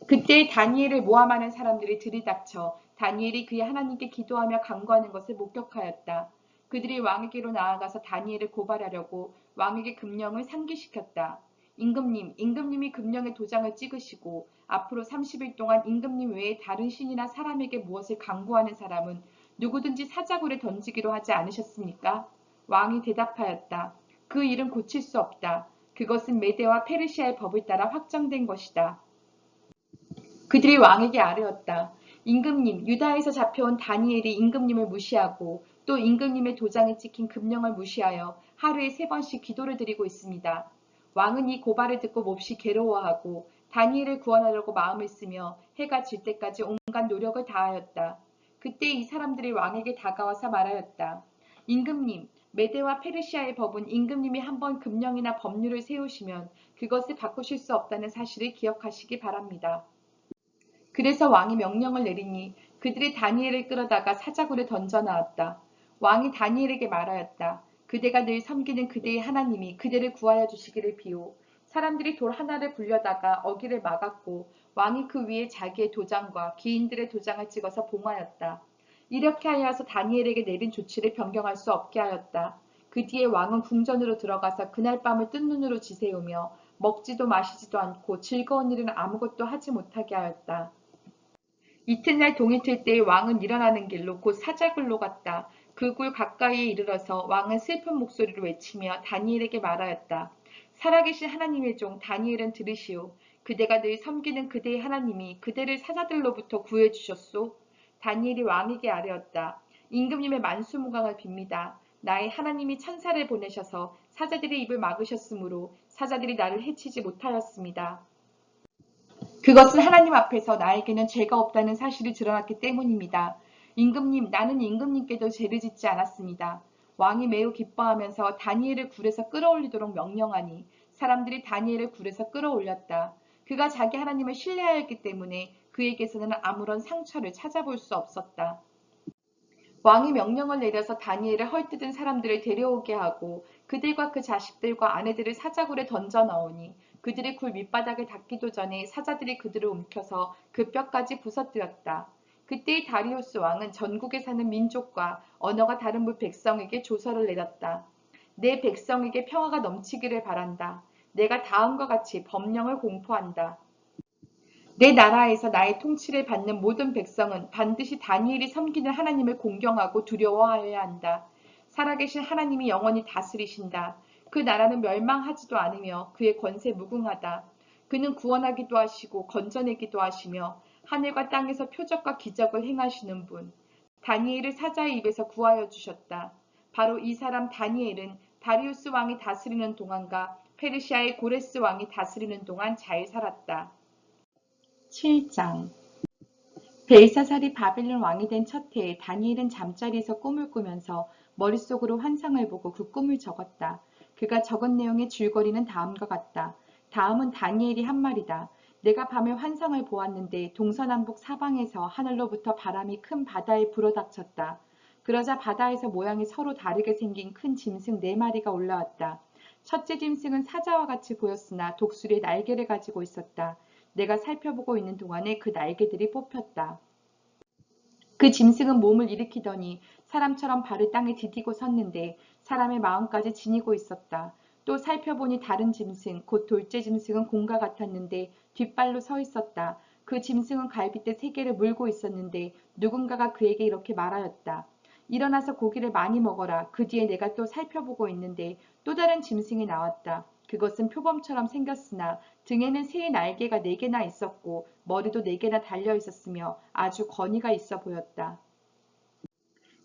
그때 다니엘을 모함하는 사람들이 들이닥쳐 다니엘이 그의 하나님께 기도하며 간구하는 것을 목격하였다. 그들이 왕에게로 나아가서 다니엘을 고발하려고 왕에게 금령을 상기시켰다. 임금님이 금령의 도장을 찍으시고 앞으로 30일 동안 임금님 외에 다른 신이나 사람에게 무엇을 간구하는 사람은 누구든지 사자굴에 던지기로 하지 않으셨습니까? 왕이 대답하였다. 그 일은 고칠 수 없다. 그것은 메데와 페르시아의 법을 따라 확정된 것이다. 그들이 왕에게 아뢰었다. 임금님, 유다에서 잡혀온 다니엘이 임금님을 무시하고 또 임금님의 도장에 찍힌 금령을 무시하여 하루에 3번씩 기도를 드리고 있습니다. 왕은 이 고발을 듣고 몹시 괴로워하고 다니엘을 구원하려고 마음을 쓰며 해가 질 때까지 온갖 노력을 다하였다. 그때 이 사람들이 왕에게 다가와서 말하였다. 임금님, 메데와 페르시아의 법은 임금님이 한번 금령이나 법률을 세우시면 그것을 바꾸실 수 없다는 사실을 기억하시기 바랍니다. 그래서 왕이 명령을 내리니 그들이 다니엘을 끌어다가 사자굴에 던져넣었다. 왕이 다니엘에게 말하였다. 그대가 늘 섬기는 그대의 하나님이 그대를 구하여 주시기를 비오. 사람들이 돌 하나를 굴려다가 어기를 막았고 왕이 그 위에 자기의 도장과 기인들의 도장을 찍어서 봉하였다. 이렇게 하여서 다니엘에게 내린 조치를 변경할 수 없게 하였다. 그 뒤에 왕은 궁전으로 들어가서 그날 밤을 뜬 눈으로 지새우며 먹지도 마시지도 않고 즐거운 일은 아무것도 하지 못하게 하였다. 이튿날 동이 틀 때 왕은 일어나는 길로 곧 사자굴로 갔다. 그 굴 가까이에 이르러서 왕은 슬픈 목소리로 외치며 다니엘에게 말하였다. 살아계신 하나님의 종 다니엘은 들으시오. 그대가 늘 섬기는 그대의 하나님이 그대를 사자들로부터 구해주셨소. 다니엘이 왕에게 아뢰었다. 임금님의 만수무강을 빕니다. 나의 하나님이 천사를 보내셔서 사자들의 입을 막으셨으므로 사자들이 나를 해치지 못하였습니다. 그것은 하나님 앞에서 나에게는 죄가 없다는 사실이 드러났기 때문입니다. 임금님, 나는 임금님께도 죄를 짓지 않았습니다. 왕이 매우 기뻐하면서 다니엘을 굴에서 끌어올리도록 명령하니 사람들이 다니엘을 굴에서 끌어올렸다. 그가 자기 하나님을 신뢰하였기 때문에 그에게서는 아무런 상처를 찾아볼 수 없었다. 왕이 명령을 내려서 다니엘을 헐뜯은 사람들을 데려오게 하고 그들과 그 자식들과 아내들을 사자굴에 던져 넣으니 그들이 굴 밑바닥을 닿기도 전에 사자들이 그들을 움켜서 그 뼈까지 부서뜨렸다. 그때 다리우스 왕은 전국에 사는 민족과 언어가 다른 백성에게 조서를 내렸다. 내 백성에게 평화가 넘치기를 바란다. 내가 다음과 같이 법령을 공포한다. 내 나라에서 나의 통치를 받는 모든 백성은 반드시 다니엘이 섬기는 하나님을 공경하고 두려워하여야 한다. 살아계신 하나님이 영원히 다스리신다. 그 나라는 멸망하지도 않으며 그의 권세 무궁하다. 그는 구원하기도 하시고 건져내기도 하시며 하늘과 땅에서 표적과 기적을 행하시는 분. 다니엘을 사자의 입에서 구하여 주셨다. 바로 이 사람 다니엘은 다리우스 왕이 다스리는 동안과 페르시아의 고레스 왕이 다스리는 동안 잘 살았다. 7장 벨사살이 바빌론 왕이 된 첫 해에 다니엘은 잠자리에서 꿈을 꾸면서 머릿속으로 환상을 보고 그 꿈을 적었다. 그가 적은 내용의 줄거리는 다음과 같다. 다음은 다니엘이 한 말이다. 내가 밤에 환상을 보았는데 동서남북 사방에서 하늘로부터 바람이 큰 바다에 불어닥쳤다. 그러자 바다에서 모양이 서로 다르게 생긴 큰 짐승 4마리가 올라왔다. 첫째 짐승은 사자와 같이 보였으나 독수리의 날개를 가지고 있었다. 내가 살펴보고 있는 동안에 그 날개들이 뽑혔다. 그 짐승은 몸을 일으키더니 사람처럼 발을 땅에 디디고 섰는데 사람의 마음까지 지니고 있었다. 또 살펴보니 다른 짐승, 곧 둘째 짐승은 공과 같았는데 뒷발로 서 있었다. 그 짐승은 갈빗대 3개를 물고 있었는데 누군가가 그에게 이렇게 말하였다. 일어나서 고기를 많이 먹어라. 그 뒤에 내가 또 살펴보고 있는데 또 다른 짐승이 나왔다. 그것은 표범처럼 생겼으나 등에는 새의 날개가 4개나 있었고 머리도 4개나 달려 있었으며 아주 거니가 있어 보였다.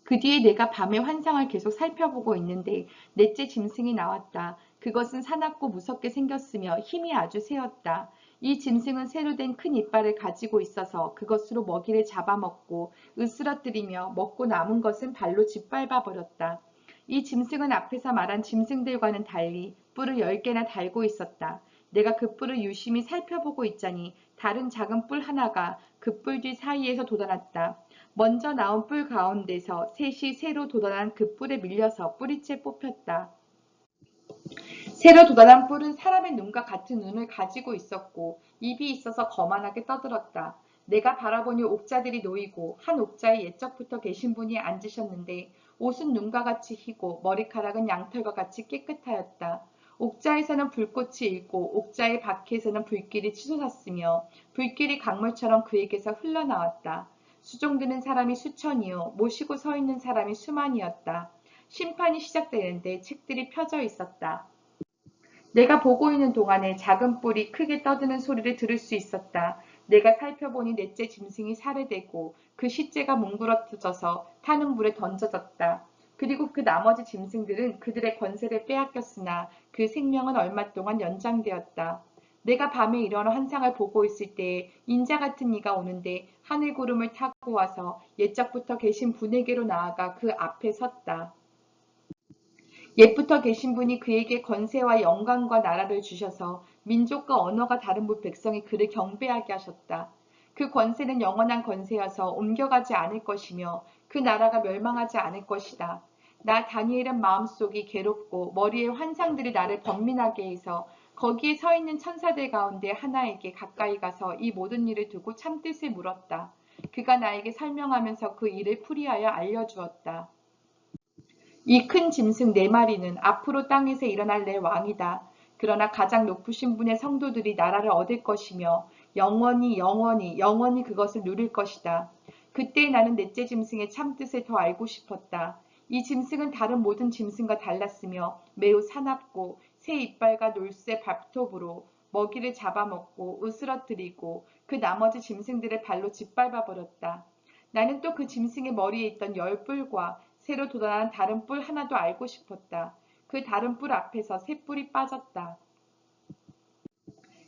그 뒤에 내가 밤에 환상을 계속 살펴보고 있는데 넷째 짐승이 나왔다. 그것은 사납고 무섭게 생겼으며 힘이 아주 세었다. 이 짐승은 새로 된 큰 이빨을 가지고 있어서 그것으로 먹이를 잡아먹고 으스러뜨리며 먹고 남은 것은 발로 짓밟아 버렸다. 이 짐승은 앞에서 말한 짐승들과는 달리 뿔을 10개나 달고 있었다. 내가 그 뿔을 유심히 살펴보고 있자니 다른 작은 뿔 하나가 그 뿔 뒤 사이에서 돋아났다. 먼저 나온 뿔 가운데서 셋이 새로 돋아난 그 뿔에 밀려서 뿌리째 뽑혔다. 새로 돋아난 뿔은 사람의 눈과 같은 눈을 가지고 있었고 입이 있어서 거만하게 떠들었다. 내가 바라보니 옥자들이 놓이고 한 옥자에 옛적부터 계신 분이 앉으셨는데 옷은 눈과 같이 희고 머리카락은 양털과 같이 깨끗하였다. 옥자에서는 불꽃이 일고 옥자의 바퀴에서는 불길이 치솟았으며 불길이 강물처럼 그에게서 흘러나왔다. 수종드는 사람이 수천이요 모시고 서 있는 사람이 수만이었다. 심판이 시작되는데 책들이 펴져 있었다. 내가 보고 있는 동안에 작은 뿔이 크게 떠드는 소리를 들을 수 있었다. 내가 살펴보니 넷째 짐승이 살해되고 그 시체가 뭉그러져서 타는 물에 던져졌다. 그리고 그 나머지 짐승들은 그들의 권세를 빼앗겼으나 그 생명은 얼마 동안 연장되었다. 내가 밤에 이런 환상을 보고 있을 때에 인자 같은 이가 오는데 하늘 구름을 타고 와서 옛적부터 계신 분에게로 나아가 그 앞에 섰다. 옛부터 계신 분이 그에게 권세와 영광과 나라를 주셔서 민족과 언어가 다른 백성이 그를 경배하게 하셨다. 그 권세는 영원한 권세여서 옮겨가지 않을 것이며 그 나라가 멸망하지 않을 것이다. 나 다니엘은 마음속이 괴롭고 머리에 환상들이 나를 번민하게 해서 거기에 서 있는 천사들 가운데 하나에게 가까이 가서 이 모든 일을 두고 참뜻을 물었다. 그가 나에게 설명하면서 그 일을 풀이하여 알려주었다. 이 큰 짐승 4마리는 앞으로 땅에서 일어날 내 왕이다. 그러나 가장 높으신 분의 성도들이 나라를 얻을 것이며 영원히 영원히 영원히 그것을 누릴 것이다. 그때 나는 넷째 짐승의 참뜻을 더 알고 싶었다. 이 짐승은 다른 모든 짐승과 달랐으며 매우 사납고 새 이빨과 놀새 발톱으로 먹이를 잡아먹고 으스러뜨리고 그 나머지 짐승들의 발로 짓밟아 버렸다. 나는 또 그 짐승의 머리에 있던 10뿔과 새로 돋아난 다른 뿔 하나도 알고 싶었다. 그 다른 뿔 앞에서 새 뿔이 빠졌다.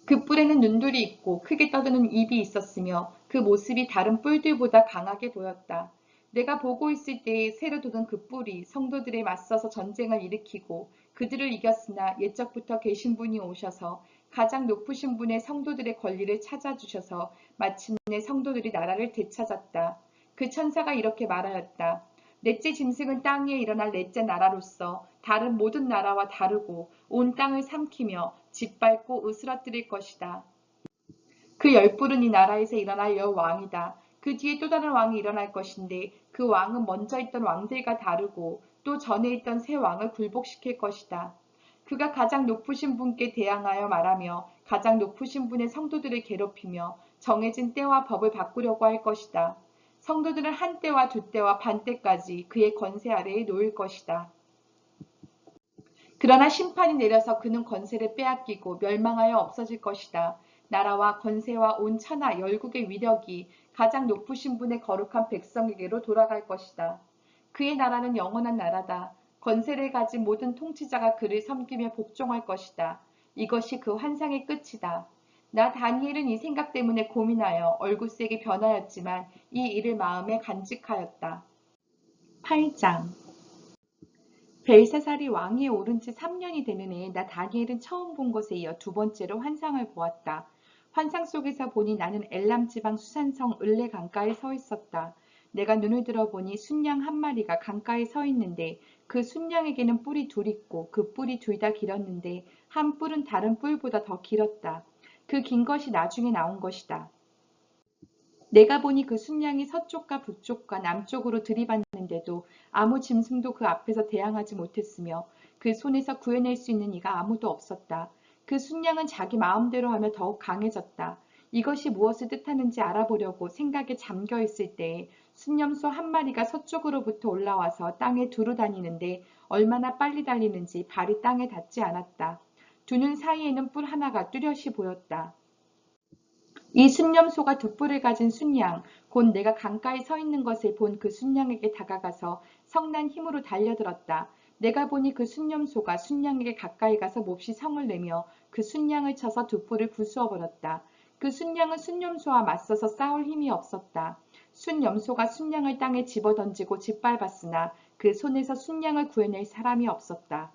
그 뿔에는 눈들이 있고 크게 떠드는 입이 있었으며 그 모습이 다른 뿔들보다 강하게 보였다. 내가 보고 있을 때에 새로 돋은 그 뿔이 성도들에 맞서서 전쟁을 일으키고 그들을 이겼으나 옛적부터 계신 분이 오셔서 가장 높으신 분의 성도들의 권리를 찾아주셔서 마침내 성도들이 나라를 되찾았다. 그 천사가 이렇게 말하였다. 넷째 짐승은 땅 위에 일어날 넷째 나라로서 다른 모든 나라와 다르고 온 땅을 삼키며 짓밟고 으스러뜨릴 것이다. 그 열뿔은 이 나라에서 일어날 여왕이다. 그 뒤에 또 다른 왕이 일어날 것인데 그 왕은 먼저 있던 왕들과 다르고 또 전에 있던 새 왕을 굴복시킬 것이다. 그가 가장 높으신 분께 대항하여 말하며 가장 높으신 분의 성도들을 괴롭히며 정해진 때와 법을 바꾸려고 할 것이다. 성도들은 한 때와 두 때와 반 때까지 그의 권세 아래에 놓일 것이다. 그러나 심판이 내려서 그는 권세를 빼앗기고 멸망하여 없어질 것이다. 나라와 권세와 온 천하 열국의 위력이 가장 높으신 분의 거룩한 백성에게로 돌아갈 것이다. 그의 나라는 영원한 나라다. 권세를 가진 모든 통치자가 그를 섬기며 복종할 것이다. 이것이 그 환상의 끝이다. 나 다니엘은 이 생각 때문에 고민하여 얼굴색이 변하였지만 이 일을 마음에 간직하였다. 8장 벨사살이 왕위에 오른 지 3년이 되는 해에 나 다니엘은 처음 본 것에 이어 두 번째로 환상을 보았다. 환상 속에서 보니 나는 엘람 지방 수산성 을레 강가에 서 있었다. 내가 눈을 들어보니 순양 한 마리가 강가에 서 있는데 그 순양에게는 뿔이 둘 있고 그 뿔이 둘 다 길었는데 한 뿔은 다른 뿔보다 더 길었다. 그 긴 것이 나중에 나온 것이다. 내가 보니 그 순양이 서쪽과 북쪽과 남쪽으로 들이받는데도 아무 짐승도 그 앞에서 대항하지 못했으며 그 손에서 구해낼 수 있는 이가 아무도 없었다. 그 순양은 자기 마음대로 하며 더욱 강해졌다. 이것이 무엇을 뜻하는지 알아보려고 생각에 잠겨 있을 때에 순념소 한 마리가 서쪽으로부터 올라와서 땅에 두루 다니는데 얼마나 빨리 달리는지 발이 땅에 닿지 않았다. 두 눈 사이에는 뿔 하나가 뚜렷이 보였다. 이 순념소가 두 뿔을 가진 순양, 곧 내가 강가에 서 있는 것을 본 그 순양에게 다가가서 성난 힘으로 달려들었다. 내가 보니 그 순념소가 순양에게 가까이 가서 몹시 성을 내며 그 순양을 쳐서 두 뿔을 부수어 버렸다. 그 순양은 순념소와 맞서서 싸울 힘이 없었다. 순념소가 순양을 땅에 집어던지고 짓밟았으나 그 손에서 순양을 구해낼 사람이 없었다.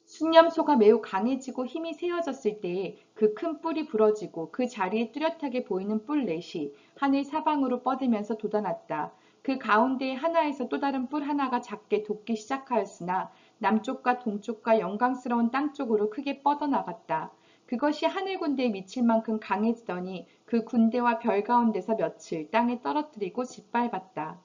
순념소가 매우 강해지고 힘이 세어졌을 때에 그 큰 뿔이 부러지고 그 자리에 뚜렷하게 보이는 뿔 넷이 하늘 사방으로 뻗으면서 돋아났다. 그 가운데에 하나에서 또 다른 뿔 하나가 작게 돋기 시작하였으나 남쪽과 동쪽과 영광스러운 땅 쪽으로 크게 뻗어나갔다. 그것이 하늘 군대에 미칠 만큼 강해지더니 그 군대와 별 가운데서 며칠 땅에 떨어뜨리고 짓밟았다.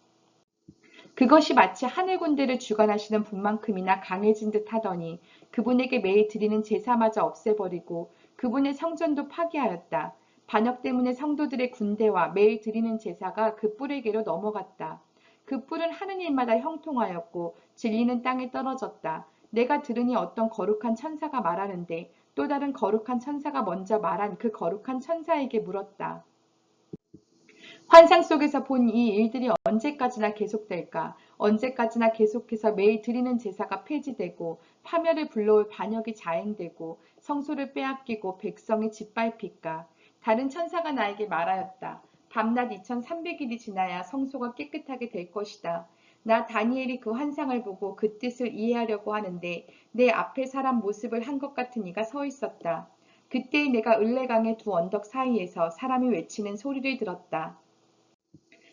그것이 마치 하늘 군대를 주관하시는 분만큼이나 강해진 듯 하더니 그분에게 매일 드리는 제사마저 없애버리고 그분의 성전도 파괴하였다. 반역 때문에 성도들의 군대와 매일 드리는 제사가 그 뿔에게로 넘어갔다. 그 뿔은 하는 일마다 형통하였고 진리는 땅에 떨어졌다. 내가 들으니 어떤 거룩한 천사가 말하는데 또 다른 거룩한 천사가 먼저 말한 그 거룩한 천사에게 물었다. 환상 속에서 본 이 일들이 언제까지나 계속될까? 언제까지나 계속해서 매일 드리는 제사가 폐지되고 파멸을 불러올 반역이 자행되고 성소를 빼앗기고 백성이 짓밟힐까? 다른 천사가 나에게 말하였다. 밤낮 2300일이 지나야 성소가 깨끗하게 될 것이다. 나 다니엘이 그 환상을 보고 그 뜻을 이해하려고 하는데 내 앞에 사람 모습을 한 것 같은 이가 서 있었다. 그때 내가 을레강의 두 언덕 사이에서 사람이 외치는 소리를 들었다.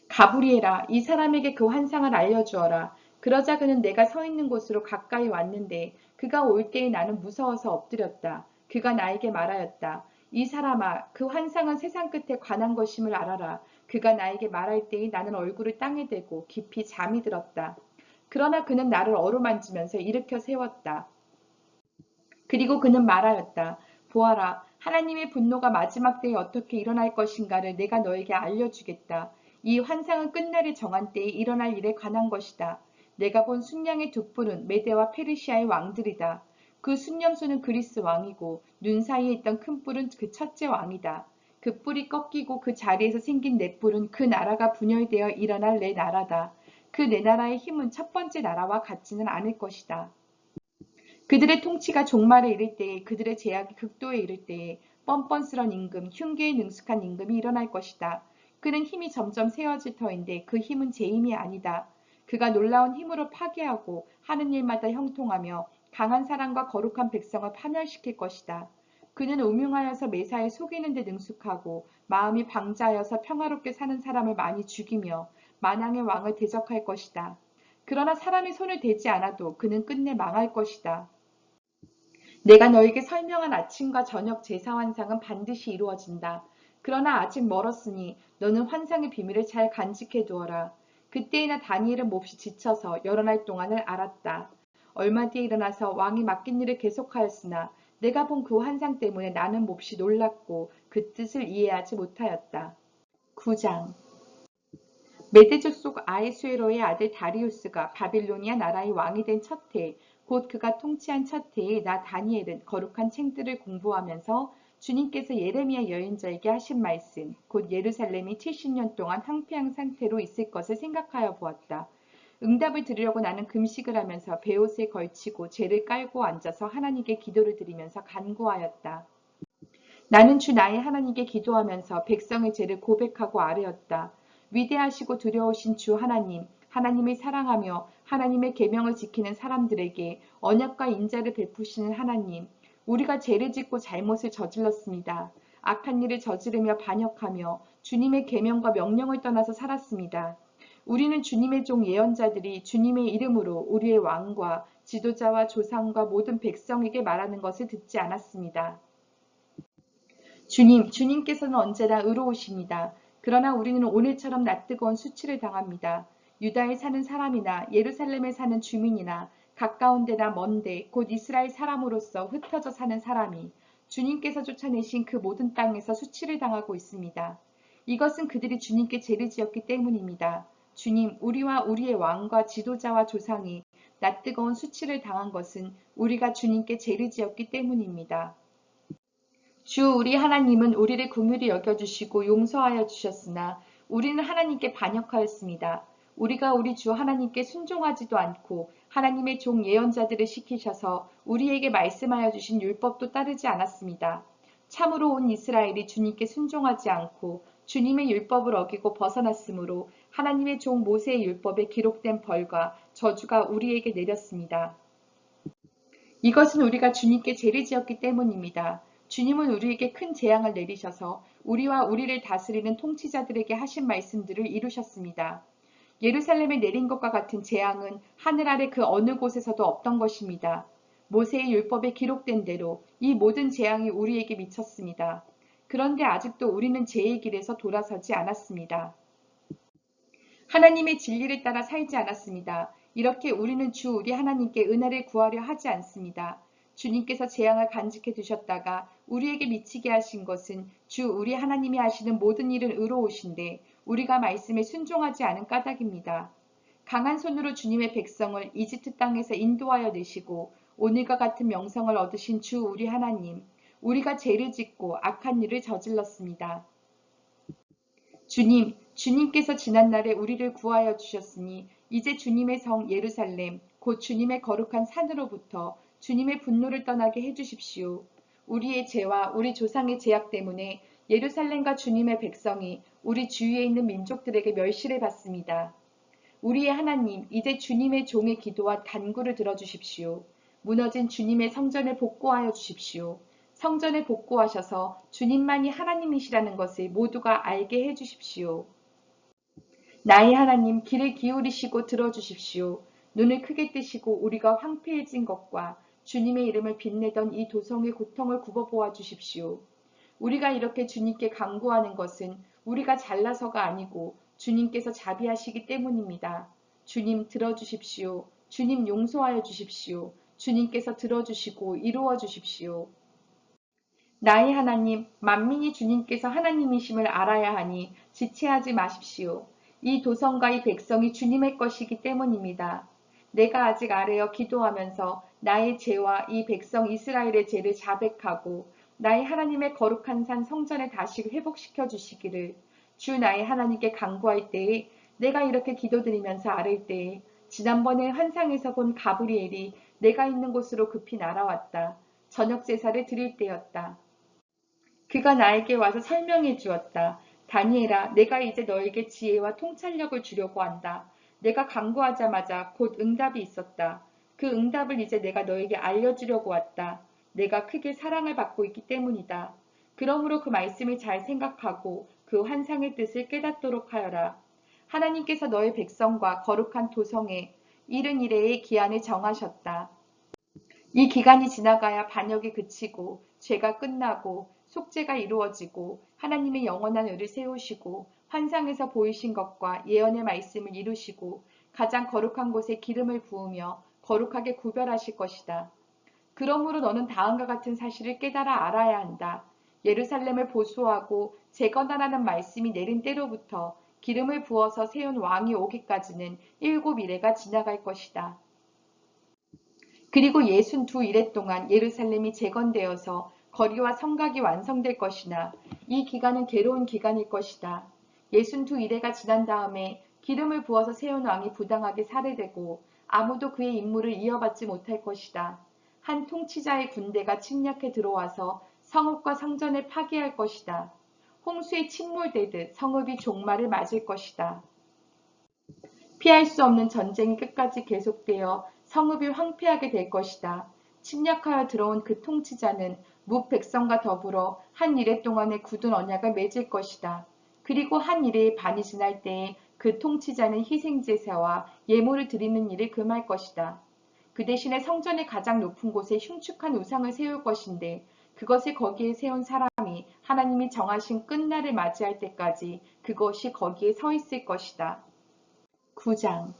가브리엘아, 이 사람에게 그 환상을 알려주어라. 그러자 그는 내가 서 있는 곳으로 가까이 왔는데 그가 올 때에 나는 무서워서 엎드렸다. 그가 나에게 말하였다. 이 사람아, 그 환상은 세상 끝에 관한 것임을 알아라. 그가 나에게 말할 때에 나는 얼굴을 땅에 대고 깊이 잠이 들었다. 그러나 그는 나를 어루만지면서 일으켜 세웠다. 그리고 그는 말하였다. 보아라, 하나님의 분노가 마지막 때에 어떻게 일어날 것인가를 내가 너에게 알려주겠다. 이 환상은 끝날을 정한 때에 일어날 일에 관한 것이다. 내가 본 순양의 두 뿔은 메대와 페르시아의 왕들이다. 그 순념소는 그리스 왕이고 눈 사이에 있던 큰 뿔은 그 첫째 왕이다. 그 뿔이 꺾이고 그 자리에서 생긴 내 뿔은 그 나라가 분열되어 일어날 내 나라다. 그 내 나라의 힘은 첫 번째 나라와 같지는 않을 것이다. 그들의 통치가 종말에 이를 때에 그들의 제약이 극도에 이를 때에 뻔뻔스런 임금, 흉계에 능숙한 임금이 일어날 것이다. 그는 힘이 점점 세워질 터인데 그 힘은 제 힘이 아니다. 그가 놀라운 힘으로 파괴하고 하는 일마다 형통하며 강한 사람과 거룩한 백성을 파멸시킬 것이다. 그는 음흉하여서 매사에 속이는 데 능숙하고 마음이 방자하여서 평화롭게 사는 사람을 많이 죽이며 만왕의 왕을 대적할 것이다. 그러나 사람이 손을 대지 않아도 그는 끝내 망할 것이다. 내가 너에게 설명한 아침과 저녁 제사 환상은 반드시 이루어진다. 그러나 아직 멀었으니 너는 환상의 비밀을 잘 간직해 두어라. 그때에나 다니엘은 몹시 지쳐서 여러 날 동안을 앓았다. 얼마 뒤에 일어나서 왕이 맡긴 일을 계속하였으나 내가 본 그 환상 때문에 나는 몹시 놀랐고 그 뜻을 이해하지 못하였다. 9장 메대족 속 아에수에로의 아들 다리우스가 바빌로니아 나라의 왕이 된 첫 해, 곧 그가 통치한 첫 해에 나 다니엘은 거룩한 책들을 공부하면서 주님께서 예레미야 여인자에게 하신 말씀, 곧 예루살렘이 70년 동안 황폐한 상태로 있을 것을 생각하여 보았다. 응답을 들으려고 나는 금식을 하면서 베옷에 걸치고 재를 깔고 앉아서 하나님께 기도를 드리면서 간구하였다. 나는 주 나의 하나님께 기도하면서 백성의 죄를 고백하고 아뢰었다. 위대하시고 두려우신 주 하나님, 하나님을 사랑하며 하나님의 계명을 지키는 사람들에게 언약과 인자를 베푸시는 하나님, 우리가 죄를 짓고 잘못을 저질렀습니다. 악한 일을 저지르며 반역하며 주님의 계명과 명령을 떠나서 살았습니다. 우리는 주님의 종 예언자들이 주님의 이름으로 우리의 왕과 지도자와 조상과 모든 백성에게 말하는 것을 듣지 않았습니다. 주님께서는 언제나 의로우십니다. 그러나 우리는 오늘처럼 낯뜨거운 수치를 당합니다. 유다에 사는 사람이나 예루살렘에 사는 주민이나 가까운 데나 먼데 곧 이스라엘 사람으로서 흩어져 사는 사람이 주님께서 쫓아내신 그 모든 땅에서 수치를 당하고 있습니다. 이것은 그들이 주님께 죄를 지었기 때문입니다. 주님, 우리와 우리의 왕과 지도자와 조상이 낯뜨거운 수치를 당한 것은 우리가 주님께 죄를 지었기 때문입니다. 주 우리 하나님은 우리를 긍휼히 여겨주시고 용서하여 주셨으나 우리는 하나님께 반역하였습니다. 우리가 우리 주 하나님께 순종하지도 않고 하나님의 종 예언자들을 시키셔서 우리에게 말씀하여 주신 율법도 따르지 않았습니다. 참으로 온 이스라엘이 주님께 순종하지 않고 주님의 율법을 어기고 벗어났으므로 하나님의 종 모세의 율법에 기록된 벌과 저주가 우리에게 내렸습니다. 이것은 우리가 주님께 죄를 지었기 때문입니다. 주님은 우리에게 큰 재앙을 내리셔서 우리와 우리를 다스리는 통치자들에게 하신 말씀들을 이루셨습니다. 예루살렘에 내린 것과 같은 재앙은 하늘 아래 그 어느 곳에서도 없던 것입니다. 모세의 율법에 기록된 대로 이 모든 재앙이 우리에게 미쳤습니다. 그런데 아직도 우리는 죄의 길에서 돌아서지 않았습니다. 하나님의 진리를 따라 살지 않았습니다. 이렇게 우리는 주 우리 하나님께 은혜를 구하려 하지 않습니다. 주님께서 재앙을 간직해 두셨다가 우리에게 미치게 하신 것은 주 우리 하나님이 하시는 모든 일은 의로우신데 우리가 말씀에 순종하지 않은 까닭입니다. 강한 손으로 주님의 백성을 이집트 땅에서 인도하여 내시고 오늘과 같은 명성을 얻으신 주 우리 하나님, 우리가 죄를 짓고 악한 일을 저질렀습니다. 주님께서 지난날에 우리를 구하여 주셨으니 이제 주님의 성 예루살렘, 곧 주님의 거룩한 산으로부터 주님의 분노를 떠나게 해주십시오. 우리의 죄와 우리 조상의 죄악 때문에 예루살렘과 주님의 백성이 우리 주위에 있는 민족들에게 멸시를 받습니다. 우리의 하나님, 이제 주님의 종의 기도와 간구를 들어주십시오. 무너진 주님의 성전을 복구하여 주십시오. 성전을 복구하셔서 주님만이 하나님이시라는 것을 모두가 알게 해주십시오. 나의 하나님, 귀를 기울이시고 들어주십시오. 눈을 크게 뜨시고 우리가 황폐해진 것과 주님의 이름을 빛내던 이 도성의 고통을 굽어보아 주십시오. 우리가 이렇게 주님께 간구하는 것은 우리가 잘나서가 아니고 주님께서 자비하시기 때문입니다. 주님 들어주십시오. 주님 용서하여 주십시오. 주님께서 들어주시고 이루어 주십시오. 나의 하나님, 만민이 주님께서 하나님이심을 알아야 하니 지체하지 마십시오. 이 도성과 이 백성이 주님의 것이기 때문입니다. 내가 아직 아뢰어 기도하면서 나의 죄와 이 백성 이스라엘의 죄를 자백하고 나의 하나님의 거룩한 산 성전에 다시 회복시켜 주시기를 주 나의 하나님께 간구할 때에 내가 이렇게 기도드리면서 아뢰을 때에 지난번에 환상에서 본 가브리엘이 내가 있는 곳으로 급히 날아왔다. 저녁 제사를 드릴 때였다. 그가 나에게 와서 설명해 주었다. 다니엘아, 내가 이제 너에게 지혜와 통찰력을 주려고 한다. 내가 간구하자마자 곧 응답이 있었다. 그 응답을 이제 내가 너에게 알려주려고 왔다. 내가 크게 사랑을 받고 있기 때문이다. 그러므로 그 말씀을 잘 생각하고 그 환상의 뜻을 깨닫도록 하여라. 하나님께서 너의 백성과 거룩한 도성에 이른 이래의 기한을 정하셨다. 이 기간이 지나가야 반역이 그치고 죄가 끝나고 속죄가 이루어지고 하나님의 영원한 의를 세우시고 환상에서 보이신 것과 예언의 말씀을 이루시고 가장 거룩한 곳에 기름을 부으며 거룩하게 구별하실 것이다. 그러므로 너는 다음과 같은 사실을 깨달아 알아야 한다. 예루살렘을 보수하고 재건하라는 말씀이 내린 때로부터 기름을 부어서 세운 왕이 오기까지는 7이래가 지나갈 것이다. 그리고 62이래 동안 예루살렘이 재건되어서 거리와 성곽이 완성될 것이나 이 기간은 괴로운 기간일 것이다. 62이래가 지난 다음에 기름을 부어서 세운 왕이 부당하게 살해되고 아무도 그의 임무를 이어받지 못할 것이다. 한 통치자의 군대가 침략해 들어와서 성읍과 성전을 파괴할 것이다. 홍수에 침몰되듯 성읍이 종말을 맞을 것이다. 피할 수 없는 전쟁이 끝까지 계속되어 성읍이 황폐하게 될 것이다. 침략하여 들어온 그 통치자는 뭇 백성과 더불어 한 이래 동안의 굳은 언약을 맺을 것이다. 그리고 한 이래의 반이 지날 때에 그 통치자는 희생제사와 예물을 드리는 일을 금할 것이다. 그 대신에 성전의 가장 높은 곳에 흉측한 우상을 세울 것인데 그것을 거기에 세운 사람이 하나님이 정하신 끝날을 맞이할 때까지 그것이 거기에 서 있을 것이다. 9장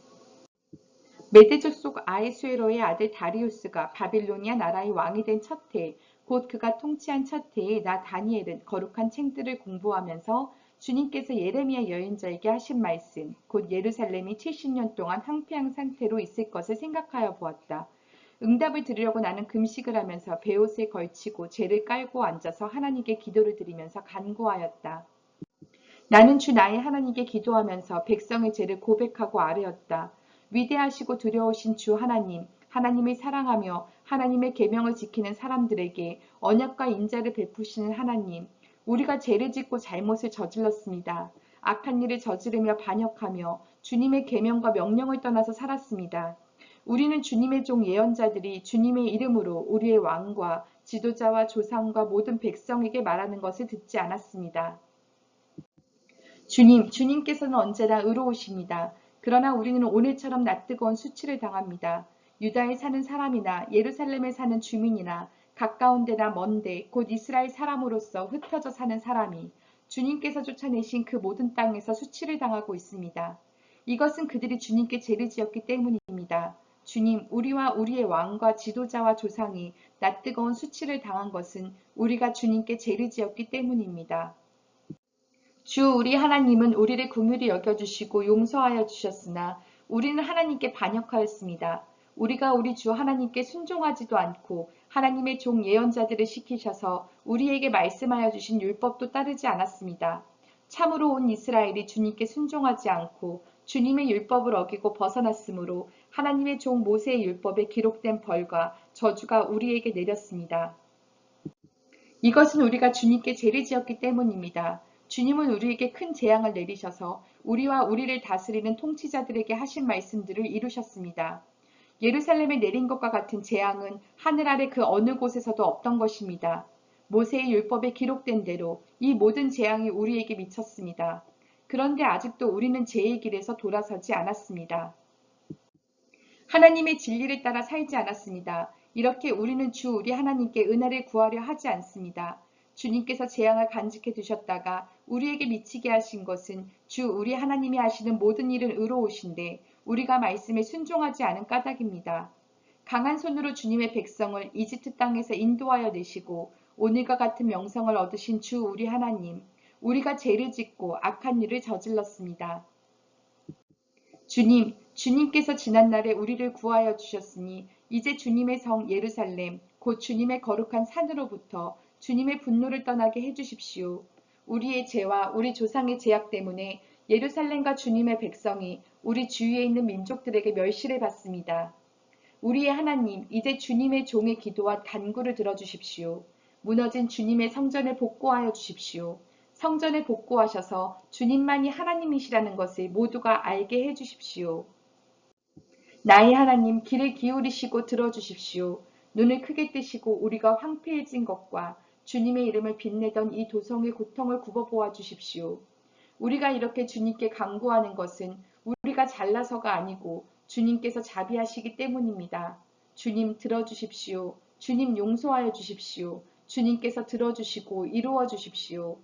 메대 족속 아하수에로의 아들 다리우스가 바빌로니아 나라의 왕이 된 첫 해, 곧 그가 통치한 첫 해에 나 다니엘은 거룩한 책들을 공부하면서 주님께서 예레미야 여인자에게 하신 말씀, 곧 예루살렘이 70년 동안 황폐한 상태로 있을 것을 생각하여 보았다. 응답을 들으려고 나는 금식을 하면서 베옷에 걸치고 재를 깔고 앉아서 하나님께 기도를 드리면서 간구하였다. 나는 주 나의 하나님께 기도하면서 백성의 죄를 고백하고 아뢰었다. 위대하시고 두려우신 주 하나님, 하나님을 사랑하며 하나님의 계명을 지키는 사람들에게 언약과 인자를 베푸시는 하나님, 우리가 죄를 짓고 잘못을 저질렀습니다. 악한 일을 저지르며 반역하며 주님의 계명과 명령을 떠나서 살았습니다. 우리는 주님의 종 예언자들이 주님의 이름으로 우리의 왕과 지도자와 조상과 모든 백성에게 말하는 것을 듣지 않았습니다. 주님께서는 언제나 의로우십니다. 그러나 우리는 오늘처럼 낯뜨거운 수치를 당합니다. 유다에 사는 사람이나 예루살렘에 사는 주민이나 가까운 데나 먼데 곧 이스라엘 사람으로서 흩어져 사는 사람이 주님께서 쫓아내신 그 모든 땅에서 수치를 당하고 있습니다. 이것은 그들이 주님께 죄를 지었기 때문입니다. 주님, 우리와 우리의 왕과 지도자와 조상이 낯뜨거운 수치를 당한 것은 우리가 주님께 죄를 지었기 때문입니다. 주 우리 하나님은 우리를 긍휼히 여겨주시고 용서하여 주셨으나 우리는 하나님께 반역하였습니다. 우리가 우리 주 하나님께 순종하지도 않고 하나님의 종 예언자들을 시키셔서 우리에게 말씀하여 주신 율법도 따르지 않았습니다. 참으로 온 이스라엘이 주님께 순종하지 않고 주님의 율법을 어기고 벗어났으므로 하나님의 종 모세의 율법에 기록된 벌과 저주가 우리에게 내렸습니다. 이것은 우리가 주님께 죄를 지었기 때문입니다. 주님은 우리에게 큰 재앙을 내리셔서 우리와 우리를 다스리는 통치자들에게 하신 말씀들을 이루셨습니다. 예루살렘에 내린 것과 같은 재앙은 하늘 아래 그 어느 곳에서도 없던 것입니다. 모세의 율법에 기록된 대로 이 모든 재앙이 우리에게 미쳤습니다. 그런데 아직도 우리는 죄의 길에서 돌아서지 않았습니다. 하나님의 진리를 따라 살지 않았습니다. 이렇게 우리는 주 우리 하나님께 은혜를 구하려 하지 않습니다. 주님께서 재앙을 간직해 두셨다가 우리에게 미치게 하신 것은 주 우리 하나님이 하시는 모든 일은 의로우신데 우리가 말씀에 순종하지 않은 까닭입니다. 강한 손으로 주님의 백성을 이집트 땅에서 인도하여 내시고 오늘과 같은 명성을 얻으신 주 우리 하나님, 우리가 죄를 짓고 악한 일을 저질렀습니다. 주님, 주님께서 지난날에 우리를 구하여 주셨으니 이제 주님의 성 예루살렘, 곧 주님의 거룩한 산으로부터 주님의 분노를 떠나게 해주십시오. 우리의 죄와 우리 조상의 죄악 때문에 예루살렘과 주님의 백성이 우리 주위에 있는 민족들에게 멸시를 받습니다. 우리의 하나님, 이제 주님의 종의 기도와 간구를 들어주십시오. 무너진 주님의 성전을 복구하여 주십시오. 성전을 복구하셔서 주님만이 하나님이시라는 것을 모두가 알게 해주십시오. 나의 하나님, 귀를 기울이시고 들어주십시오. 눈을 크게 뜨시고 우리가 황폐해진 것과 주님의 이름을 빛내던 이 도성의 고통을 굽어보아 주십시오. 우리가 이렇게 주님께 간구하는 것은 우리가 잘나서가 아니고 주님께서 자비하시기 때문입니다. 주님 들어주십시오. 주님 용서하여 주십시오. 주님께서 들어주시고 이루어 주십시오.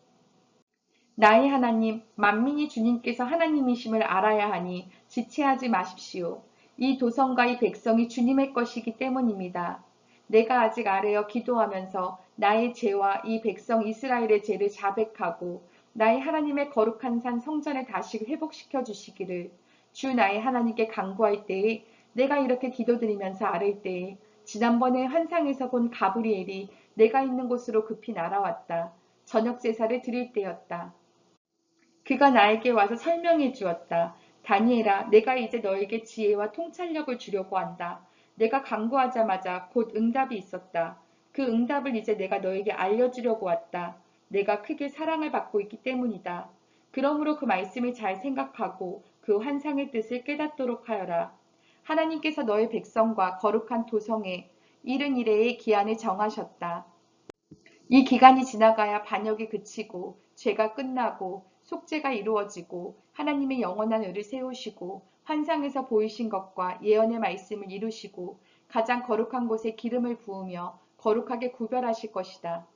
나의 하나님, 만민이 주님께서 하나님이심을 알아야 하니 지체하지 마십시오. 이 도성과 이 백성이 주님의 것이기 때문입니다. 내가 아직 아뢰어 기도하면서 나의 죄와 이 백성 이스라엘의 죄를 자백하고 나의 하나님의 거룩한 산 성전을 다시 회복시켜 주시기를 주 나의 하나님께 간구할 때에 내가 이렇게 기도드리면서 아뢰을 때에 지난번에 환상에서 본 가브리엘이 내가 있는 곳으로 급히 날아왔다. 저녁 제사를 드릴 때였다. 그가 나에게 와서 설명해 주었다. 다니엘아, 내가 이제 너에게 지혜와 통찰력을 주려고 한다. 내가 간구하자마자 곧 응답이 있었다. 그 응답을 이제 내가 너에게 알려주려고 왔다. 내가 크게 사랑을 받고 있기 때문이다. 그러므로 그 말씀을 잘 생각하고 그 환상의 뜻을 깨닫도록 하여라. 하나님께서 너의 백성과 거룩한 도성에 이른 이래의 기한을 정하셨다. 이 기간이 지나가야 반역이 그치고 죄가 끝나고 속죄가 이루어지고 하나님의 영원한 의를 세우시고 환상에서 보이신 것과 예언의 말씀을 이루시고 가장 거룩한 곳에 기름을 부으며 거룩하게 구별하실 것이다.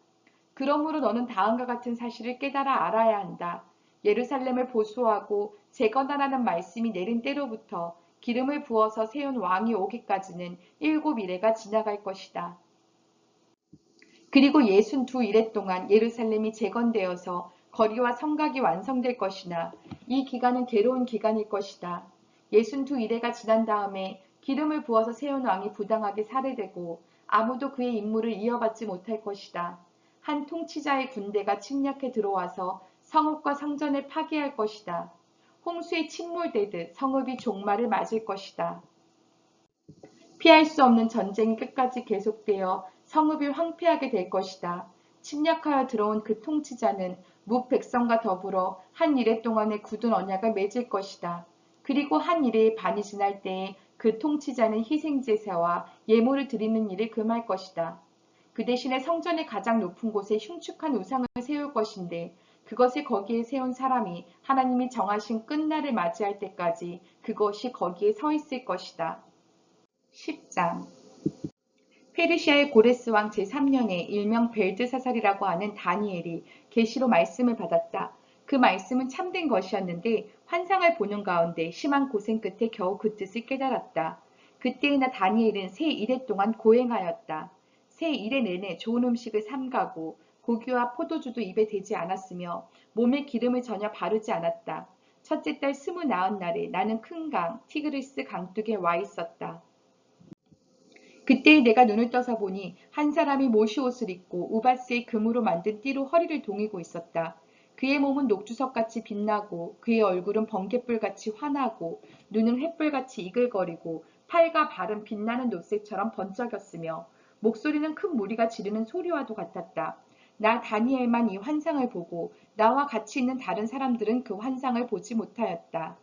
그러므로 너는 다음과 같은 사실을 깨달아 알아야 한다. 예루살렘을 보수하고 재건하라는 말씀이 내린 때로부터 기름을 부어서 세운 왕이 오기까지는 7이래가 지나갈 것이다. 그리고 62이래 동안 예루살렘이 재건되어서 거리와 성곽이 완성될 것이나 이 기간은 괴로운 기간일 것이다. 62이래가 지난 다음에 기름을 부어서 세운 왕이 부당하게 살해되고 아무도 그의 임무를 이어받지 못할 것이다. 한 통치자의 군대가 침략해 들어와서 성읍과 성전을 파괴할 것이다. 홍수에 침몰되듯 성읍이 종말을 맞을 것이다. 피할 수 없는 전쟁이 끝까지 계속되어 성읍이 황폐하게 될 것이다. 침략하여 들어온 그 통치자는 뭇 백성과 더불어 한 이래 동안의 굳은 언약을 맺을 것이다. 그리고 한 이래의 반이 지날 때에 그 통치자는 희생제사와 예물을 드리는 일을 금할 것이다. 그 대신에 성전의 가장 높은 곳에 흉측한 우상을 세울 것인데 그것을 거기에 세운 사람이 하나님이 정하신 끝날을 맞이할 때까지 그것이 거기에 서 있을 것이다. 10장 페르시아의 고레스 왕 제3년에 일명 벨드사살이라고 하는 다니엘이 계시로 말씀을 받았다. 그 말씀은 참된 것이었는데 환상을 보는 가운데 심한 고생 끝에 겨우 그 뜻을 깨달았다. 그때에나 다니엘은 새 이래 동안 고행하였다. 새 이래 내내 좋은 음식을 삼가고 고기와 포도주도 입에 대지 않았으며 몸에 기름을 전혀 바르지 않았다. 첫째 달 29날에 나는 큰 강 티그리스 강둑에 와 있었다. 그때 내가 눈을 떠서 보니 한 사람이 모시옷을 입고 우바스의 금으로 만든 띠로 허리를 동이고 있었다. 그의 몸은 녹주석같이 빛나고 그의 얼굴은 번갯불같이 환하고 눈은 횃불같이 이글거리고 팔과 발은 빛나는 녹색처럼 번쩍였으며 목소리는 큰 무리가 지르는 소리와도 같았다. 나 다니엘만 이 환상을 보고 나와 같이 있는 다른 사람들은 그 환상을 보지 못하였다.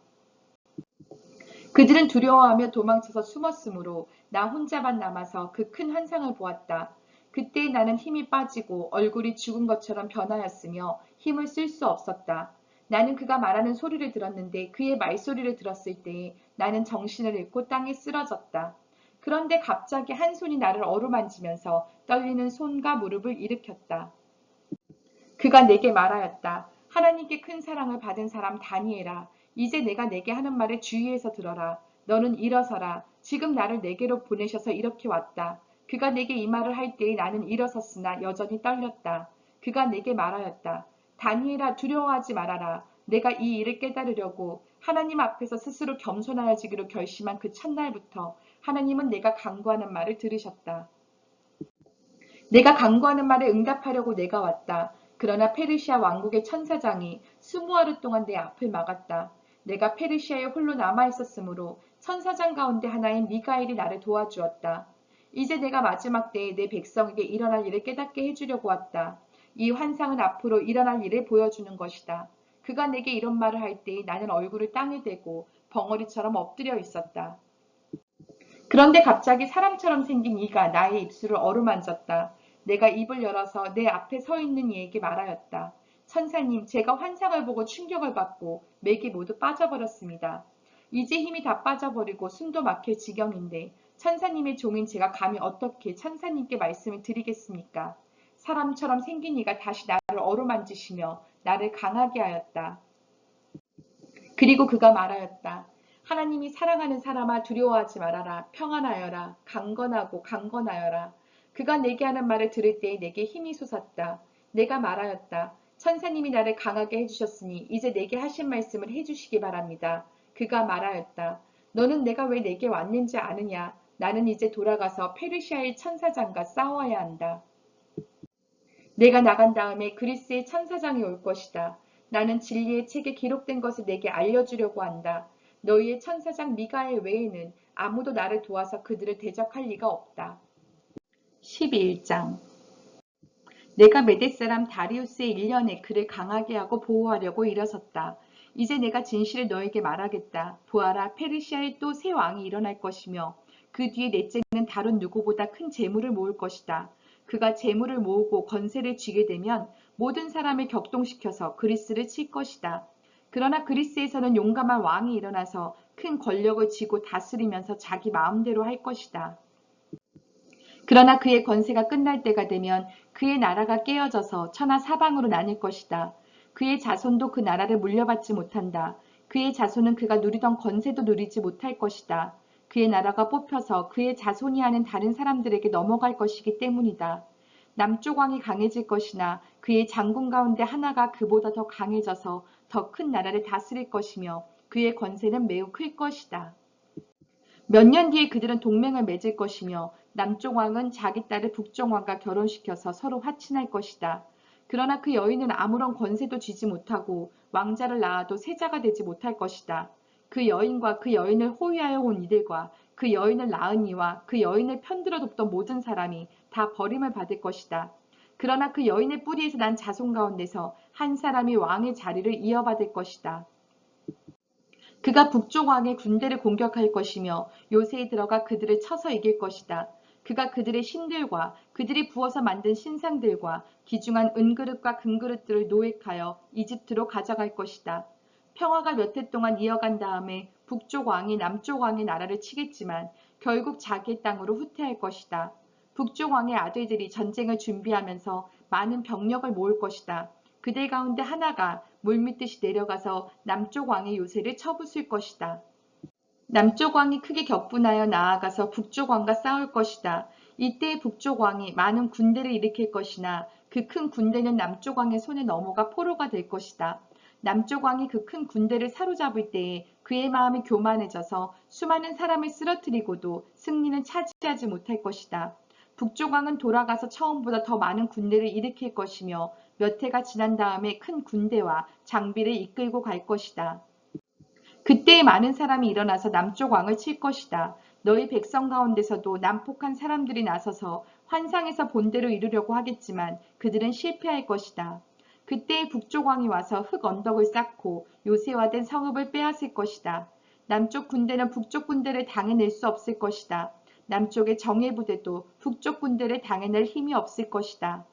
그들은 두려워하며 도망쳐서 숨었으므로 나 혼자만 남아서 그 큰 환상을 보았다. 그때 나는 힘이 빠지고 얼굴이 죽은 것처럼 변하였으며 힘을 쓸 수 없었다. 나는 그가 말하는 소리를 들었는데 그의 말소리를 들었을 때에 나는 정신을 잃고 땅에 쓰러졌다. 그런데 갑자기 한 손이 나를 어루만지면서 떨리는 손과 무릎을 일으켰다. 그가 내게 말하였다. 하나님께 큰 사랑을 받은 사람 다니엘아, 이제 내가 내게 하는 말을 주의해서 들어라. 너는 일어서라. 지금 나를 내게로 보내셔서 이렇게 왔다. 그가 내게 이 말을 할 때에 나는 일어섰으나 여전히 떨렸다. 그가 내게 말하였다. 다니엘아, 두려워하지 말아라. 내가 이 일을 깨달으려고 하나님 앞에서 스스로 겸손하여지기로 결심한 그 첫날부터 하나님은 내가 간구하는 말을 들으셨다. 내가 간구하는 말에 응답하려고 내가 왔다. 그러나 페르시아 왕국의 천사장이 20하루 동안 내 앞을 막았다. 내가 페르시아에 홀로 남아 있었으므로 천사장 가운데 하나인 미가엘이 나를 도와주었다. 이제 내가 마지막 때에 내 백성에게 일어날 일을 깨닫게 해주려고 왔다. 이 환상은 앞으로 일어날 일을 보여주는 것이다. 그가 내게 이런 말을 할 때에 나는 얼굴을 땅에 대고 벙어리처럼 엎드려 있었다. 그런데 갑자기 사람처럼 생긴 이가 나의 입술을 어루만졌다. 내가 입을 열어서 내 앞에 서 있는 이에게 말하였다. 천사님, 제가 환상을 보고 충격을 받고 맥이 모두 빠져버렸습니다. 이제 힘이 다 빠져버리고 숨도 막힐 지경인데 천사님의 종인 제가 감히 어떻게 천사님께 말씀을 드리겠습니까? 사람처럼 생긴 이가 다시 나를 어루만지시며 나를 강하게 하였다. 그리고 그가 말하였다. 하나님이 사랑하는 사람아, 두려워하지 말아라. 평안하여라. 강건하고 강건하여라. 그가 내게 하는 말을 들을 때에 내게 힘이 솟았다. 내가 말하였다. 천사님이 나를 강하게 해주셨으니 이제 내게 하신 말씀을 해주시기 바랍니다. 그가 말하였다. 너는 내가 왜 내게 왔는지 아느냐? 나는 이제 돌아가서 페르시아의 천사장과 싸워야 한다. 내가 나간 다음에 그리스의 천사장이 올 것이다. 나는 진리의 책에 기록된 것을 내게 알려주려고 한다. 너희의 천사장 미가엘 외에는 아무도 나를 도와서 그들을 대적할 리가 없다. 11장. 내가 메대 사람 다리우스의 1년에 그를 강하게 하고 보호하려고 일어섰다. 이제 내가 진실을 너에게 말하겠다. 보아라, 페르시아에 또 새 왕이 일어날 것이며 그 뒤에 넷째는 다른 누구보다 큰 재물을 모을 것이다. 그가 재물을 모으고 권세를 쥐게 되면 모든 사람을 격동시켜서 그리스를 칠 것이다. 그러나 그리스에서는 용감한 왕이 일어나서 큰 권력을 쥐고 다스리면서 자기 마음대로 할 것이다. 그러나 그의 권세가 끝날 때가 되면 그의 나라가 깨어져서 천하 사방으로 나뉠 것이다. 그의 자손도 그 나라를 물려받지 못한다. 그의 자손은 그가 누리던 권세도 누리지 못할 것이다. 그의 나라가 뽑혀서 그의 자손이 하는 다른 사람들에게 넘어갈 것이기 때문이다. 남쪽 왕이 강해질 것이나 그의 장군 가운데 하나가 그보다 더 강해져서 더 큰 나라를 다스릴 것이며 그의 권세는 매우 클 것이다. 몇 년 뒤에 그들은 동맹을 맺을 것이며 남쪽 왕은 자기 딸을 북쪽 왕과 결혼시켜서 서로 화친할 것이다. 그러나 그 여인은 아무런 권세도 쥐지 못하고 왕자를 낳아도 세자가 되지 못할 것이다. 그 여인과 그 여인을 호위하여 온 이들과 그 여인을 낳은 이와 그 여인을 편들어 돕던 모든 사람이 다 버림을 받을 것이다. 그러나 그 여인의 뿌리에서 난 자손 가운데서 한 사람이 왕의 자리를 이어받을 것이다. 그가 북쪽 왕의 군대를 공격할 것이며 요새에 들어가 그들을 쳐서 이길 것이다. 그가 그들의 신들과 그들이 부어서 만든 신상들과 귀중한 은그릇과 금그릇들을 노획하여 이집트로 가져갈 것이다. 평화가 몇 해 동안 이어간 다음에 북쪽 왕이 남쪽 왕의 나라를 치겠지만 결국 자기의 땅으로 후퇴할 것이다. 북쪽 왕의 아들들이 전쟁을 준비하면서 많은 병력을 모을 것이다. 그들 가운데 하나가 물밀듯이 내려가서 남쪽 왕의 요새를 쳐부술 것이다. 남쪽 왕이 크게 격분하여 나아가서 북쪽 왕과 싸울 것이다. 이때 북쪽 왕이 많은 군대를 일으킬 것이나 그 큰 군대는 남쪽 왕의 손에 넘어가 포로가 될 것이다. 남쪽 왕이 그 큰 군대를 사로잡을 때에 그의 마음이 교만해져서 수많은 사람을 쓰러뜨리고도 승리는 차지하지 못할 것이다. 북쪽 왕은 돌아가서 처음보다 더 많은 군대를 일으킬 것이며 몇 해가 지난 다음에 큰 군대와 장비를 이끌고 갈 것이다. 그때 많은 사람이 일어나서 남쪽 왕을 칠 것이다. 너희 백성 가운데서도 난폭한 사람들이 나서서 환상에서 본대로 이루려고 하겠지만 그들은 실패할 것이다. 그때 북쪽 왕이 와서 흙 언덕을 쌓고 요새화된 성읍을 빼앗을 것이다. 남쪽 군대는 북쪽 군대를 당해낼 수 없을 것이다. 남쪽의 정예 부대도 북쪽 군대를 당해낼 힘이 없을 것이다.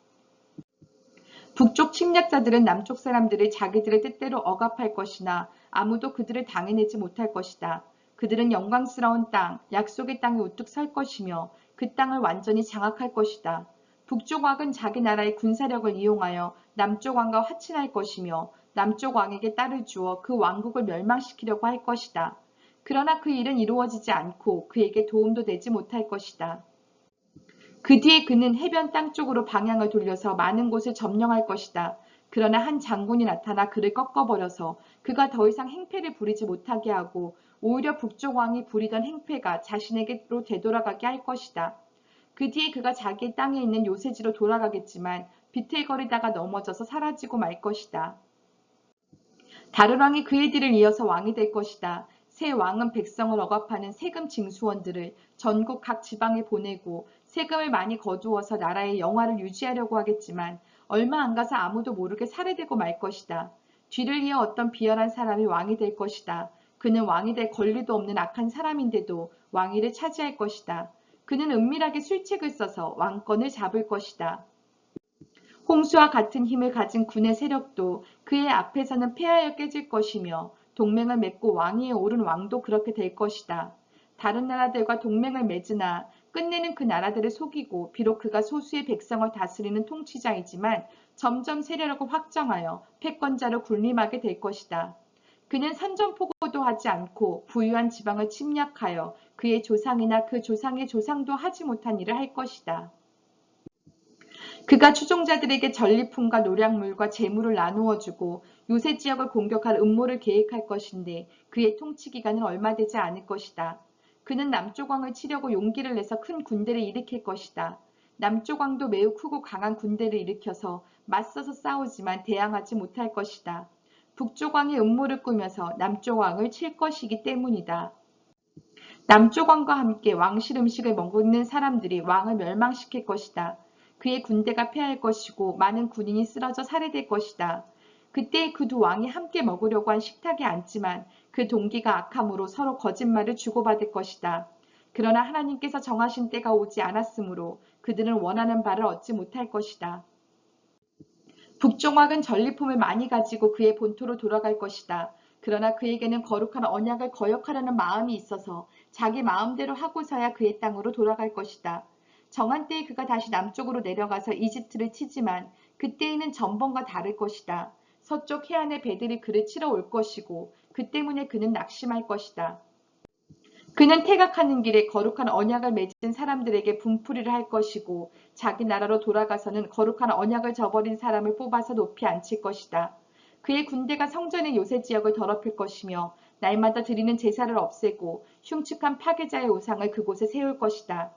북쪽 침략자들은 남쪽 사람들을 자기들의 뜻대로 억압할 것이나 아무도 그들을 당해내지 못할 것이다. 그들은 영광스러운 땅, 약속의 땅에 우뚝 설 것이며 그 땅을 완전히 장악할 것이다. 북쪽 왕은 자기 나라의 군사력을 이용하여 남쪽 왕과 화친할 것이며 남쪽 왕에게 딸을 주어 그 왕국을 멸망시키려고 할 것이다. 그러나 그 일은 이루어지지 않고 그에게 도움도 되지 못할 것이다. 그 뒤에 그는 해변 땅 쪽으로 방향을 돌려서 많은 곳을 점령할 것이다. 그러나 한 장군이 나타나 그를 꺾어버려서 그가 더 이상 행패를 부리지 못하게 하고 오히려 북쪽 왕이 부리던 행패가 자신에게로 되돌아가게 할 것이다. 그 뒤에 그가 자기 땅에 있는 요새지로 돌아가겠지만 비틀거리다가 넘어져서 사라지고 말 것이다. 다른 왕이 그의 뒤를 이어서 왕이 될 것이다. 새 왕은 백성을 억압하는 세금 징수원들을 전국 각 지방에 보내고 세금을 많이 거두어서 나라의 영화를 유지하려고 하겠지만 얼마 안 가서 아무도 모르게 살해되고 말 것이다. 뒤를 이어 어떤 비열한 사람이 왕이 될 것이다. 그는 왕이 될 권리도 없는 악한 사람인데도 왕위를 차지할 것이다. 그는 은밀하게 술책을 써서 왕권을 잡을 것이다. 홍수와 같은 힘을 가진 군의 세력도 그의 앞에서는 패하여 깨질 것이며 동맹을 맺고 왕위에 오른 왕도 그렇게 될 것이다. 다른 나라들과 동맹을 맺으나 끝내는 그 나라들을 속이고 비록 그가 소수의 백성을 다스리는 통치자이지만 점점 세력을 확정하여 패권자로 군림하게 될 것이다. 그는 선전포고도 하지 않고 부유한 지방을 침략하여 그의 조상이나 그 조상의 조상도 하지 못한 일을 할 것이다. 그가 추종자들에게 전리품과 노략물과 재물을 나누어 주고 요새 지역을 공격할 음모를 계획할 것인데 그의 통치 기간은 얼마 되지 않을 것이다. 그는 남쪽 왕을 치려고 용기를 내서 큰 군대를 일으킬 것이다. 남쪽 왕도 매우 크고 강한 군대를 일으켜서 맞서서 싸우지만 대항하지 못할 것이다. 북쪽 왕이 음모를 꾸며서 남쪽 왕을 칠 것이기 때문이다. 남쪽 왕과 함께 왕실 음식을 먹는 사람들이 왕을 멸망시킬 것이다. 그의 군대가 패할 것이고 많은 군인이 쓰러져 살해될 것이다. 그때 그 두 왕이 함께 먹으려고 한 식탁에 앉지만 그 동기가 악함으로 서로 거짓말을 주고받을 것이다. 그러나 하나님께서 정하신 때가 오지 않았으므로 그들은 원하는 바를 얻지 못할 것이다. 북쪽 왕은 전리품을 많이 가지고 그의 본토로 돌아갈 것이다. 그러나 그에게는 거룩한 언약을 거역하려는 마음이 있어서 자기 마음대로 하고서야 그의 땅으로 돌아갈 것이다. 정한 때에 그가 다시 남쪽으로 내려가서 이집트를 치지만 그때에는 전번과 다를 것이다. 서쪽 해안의 배들이 그를 치러 올 것이고 그 때문에 그는 낙심할 것이다. 그는 퇴각하는 길에 거룩한 언약을 맺은 사람들에게 분풀이를 할 것이고 자기 나라로 돌아가서는 거룩한 언약을 저버린 사람을 뽑아서 높이 앉힐 것이다. 그의 군대가 성전의 요새 지역을 더럽힐 것이며 날마다 드리는 제사를 없애고 흉측한 파괴자의 우상을 그곳에 세울 것이다.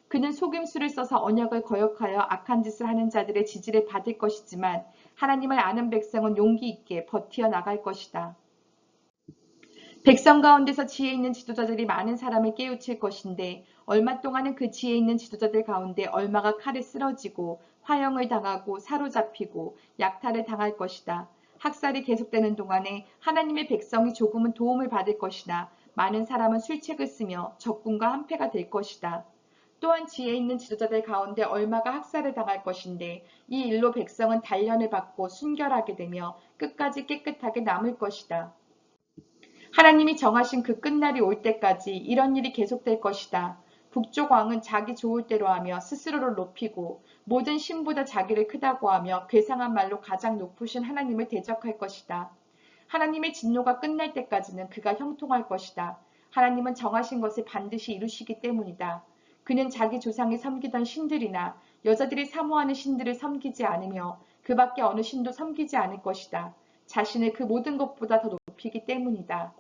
그는 속임수를 써서 언약을 거역하여 악한 짓을 하는 자들의 지지를 받을 것이지만 하나님을 아는 백성은 용기 있게 버티어 나갈 것이다. 백성 가운데서 지혜 있는 지도자들이 많은 사람을 깨우칠 것인데 얼마 동안은 그 지혜 있는 지도자들 가운데 얼마가 칼에 쓰러지고 화형을 당하고 사로잡히고 약탈을 당할 것이다. 학살이 계속되는 동안에 하나님의 백성이 조금은 도움을 받을 것이나 많은 사람은 술책을 쓰며 적군과 한패가 될 것이다. 또한 지혜 있는 지도자들 가운데 얼마가 학살을 당할 것인데 이 일로 백성은 단련을 받고 순결하게 되며 끝까지 깨끗하게 남을 것이다. 하나님이 정하신 그 끝날이 올 때까지 이런 일이 계속될 것이다. 북쪽 왕은 자기 좋을 대로 하며 스스로를 높이고 모든 신보다 자기를 크다고 하며 괴상한 말로 가장 높으신 하나님을 대적할 것이다. 하나님의 진노가 끝날 때까지는 그가 형통할 것이다. 하나님은 정하신 것을 반드시 이루시기 때문이다. 그는 자기 조상이 섬기던 신들이나 여자들이 사모하는 신들을 섬기지 않으며 그 밖에 어느 신도 섬기지 않을 것이다. 자신을 그 모든 것보다 더 높이기 때문이다.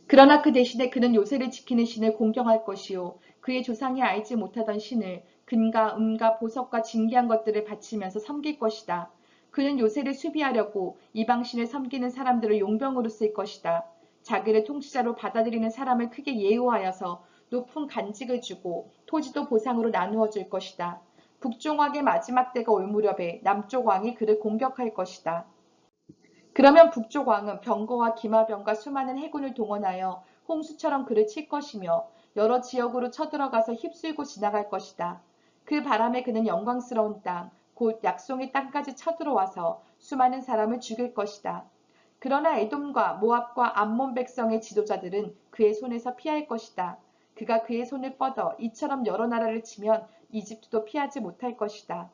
그러나 그 대신에 그는 요새를 지키는 신을 공경할 것이요 그의 조상이 알지 못하던 신을 금과 음과 보석과 진귀한 것들을 바치면서 섬길 것이다. 그는 요새를 수비하려고 이방신을 섬기는 사람들을 용병으로 쓸 것이다. 자기를 통치자로 받아들이는 사람을 크게 예우하여서 높은 간직을 주고 토지도 보상으로 나누어 줄 것이다. 북쪽 왕의 마지막 때가 올 무렵에 남쪽 왕이 그를 공격할 것이다. 그러면 북쪽 왕은 병거와 기마병과 수많은 해군을 동원하여 홍수처럼 그를 칠 것이며 여러 지역으로 쳐들어가서 휩쓸고 지나갈 것이다. 그 바람에 그는 영광스러운 땅, 곧 약속의 땅까지 쳐들어와서 수많은 사람을 죽일 것이다. 그러나 에돔과 모압과 암몬 백성의 지도자들은 그의 손에서 피할 것이다. 그가 그의 손을 뻗어 이처럼 여러 나라를 치면 이집트도 피하지 못할 것이다.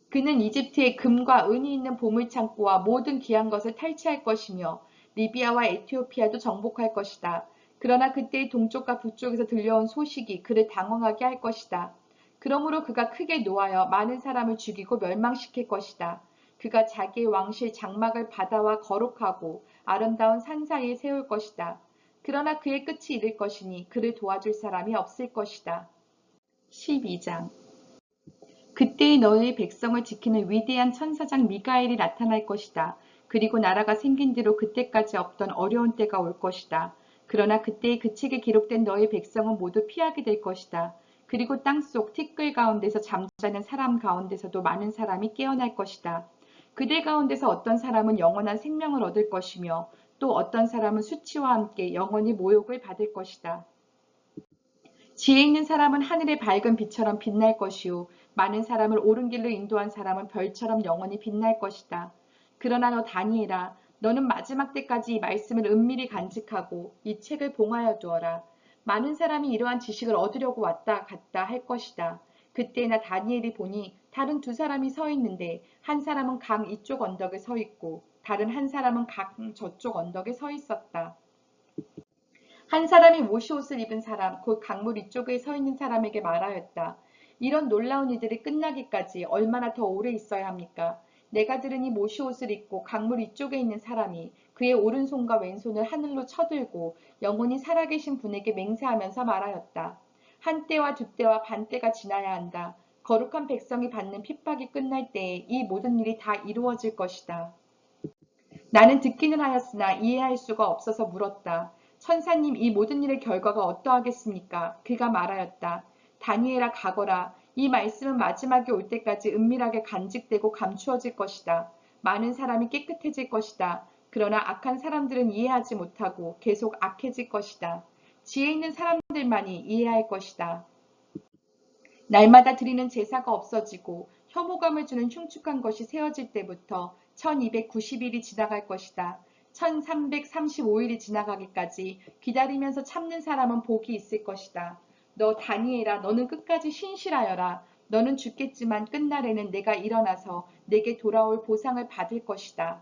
그는 이집트의 금과 은이 있는 보물창고와 모든 귀한 것을 탈취할 것이며 리비아와 에티오피아도 정복할 것이다. 그러나 그때의 동쪽과 북쪽에서 들려온 소식이 그를 당황하게 할 것이다. 그러므로 그가 크게 노하여 많은 사람을 죽이고 멸망시킬 것이다. 그가 자기의 왕실 장막을 바다와 거룩하고 아름다운 산 사이에 세울 것이다. 그러나 그의 끝이 이를 것이니 그를 도와줄 사람이 없을 것이다. 12장 그때의 너희의 백성을 지키는 위대한 천사장 미가엘이 나타날 것이다. 그리고 나라가 생긴 뒤로 그때까지 없던 어려운 때가 올 것이다. 그러나 그때의 그 책에 기록된 너희 백성은 모두 피하게 될 것이다. 그리고 땅속 티끌 가운데서 잠자는 사람 가운데서도 많은 사람이 깨어날 것이다. 그들 가운데서 어떤 사람은 영원한 생명을 얻을 것이며 또 어떤 사람은 수치와 함께 영원히 모욕을 받을 것이다. 지혜 있는 사람은 하늘의 밝은 빛처럼 빛날 것이요 많은 사람을 옳은 길로 인도한 사람은 별처럼 영원히 빛날 것이다. 그러나 너 다니엘아 너는 마지막 때까지 이 말씀을 은밀히 간직하고 이 책을 봉하여 두어라. 많은 사람이 이러한 지식을 얻으려고 왔다 갔다 할 것이다. 그때나 다니엘이 보니 다른 두 사람이 서 있는데 한 사람은 강 이쪽 언덕에 서 있고 다른 한 사람은 강 저쪽 언덕에 서 있었다. 한 사람이 모시옷을 입은 사람, 곧 강물 이쪽에 서 있는 사람에게 말하였다. 이런 놀라운 일들이 끝나기까지 얼마나 더 오래 있어야 합니까? 내가 들으니 모시옷을 입고 강물 이쪽에 있는 사람이 그의 오른손과 왼손을 하늘로 쳐들고 영원히 살아계신 분에게 맹세하면서 말하였다. 한 때와 두 때와 반 때가 지나야 한다. 거룩한 백성이 받는 핍박이 끝날 때에 이 모든 일이 다 이루어질 것이다. 나는 듣기는 하였으나 이해할 수가 없어서 물었다. 천사님, 이 모든 일의 결과가 어떠하겠습니까? 그가 말하였다. 다니엘아 가거라. 이 말씀은 마지막에 올 때까지 은밀하게 간직되고 감추어질 것이다. 많은 사람이 깨끗해질 것이다. 그러나 악한 사람들은 이해하지 못하고 계속 악해질 것이다. 지혜 있는 사람들만이 이해할 것이다. 날마다 드리는 제사가 없어지고 혐오감을 주는 흉측한 것이 세워질 때부터 1290일이 지나갈 것이다. 1335일이 지나가기까지 기다리면서 참는 사람은 복이 있을 것이다. 너 다니엘아 너는 끝까지 신실하여라. 너는 죽겠지만 끝날에는 내가 일어나서 내게 돌아올 보상을 받을 것이다.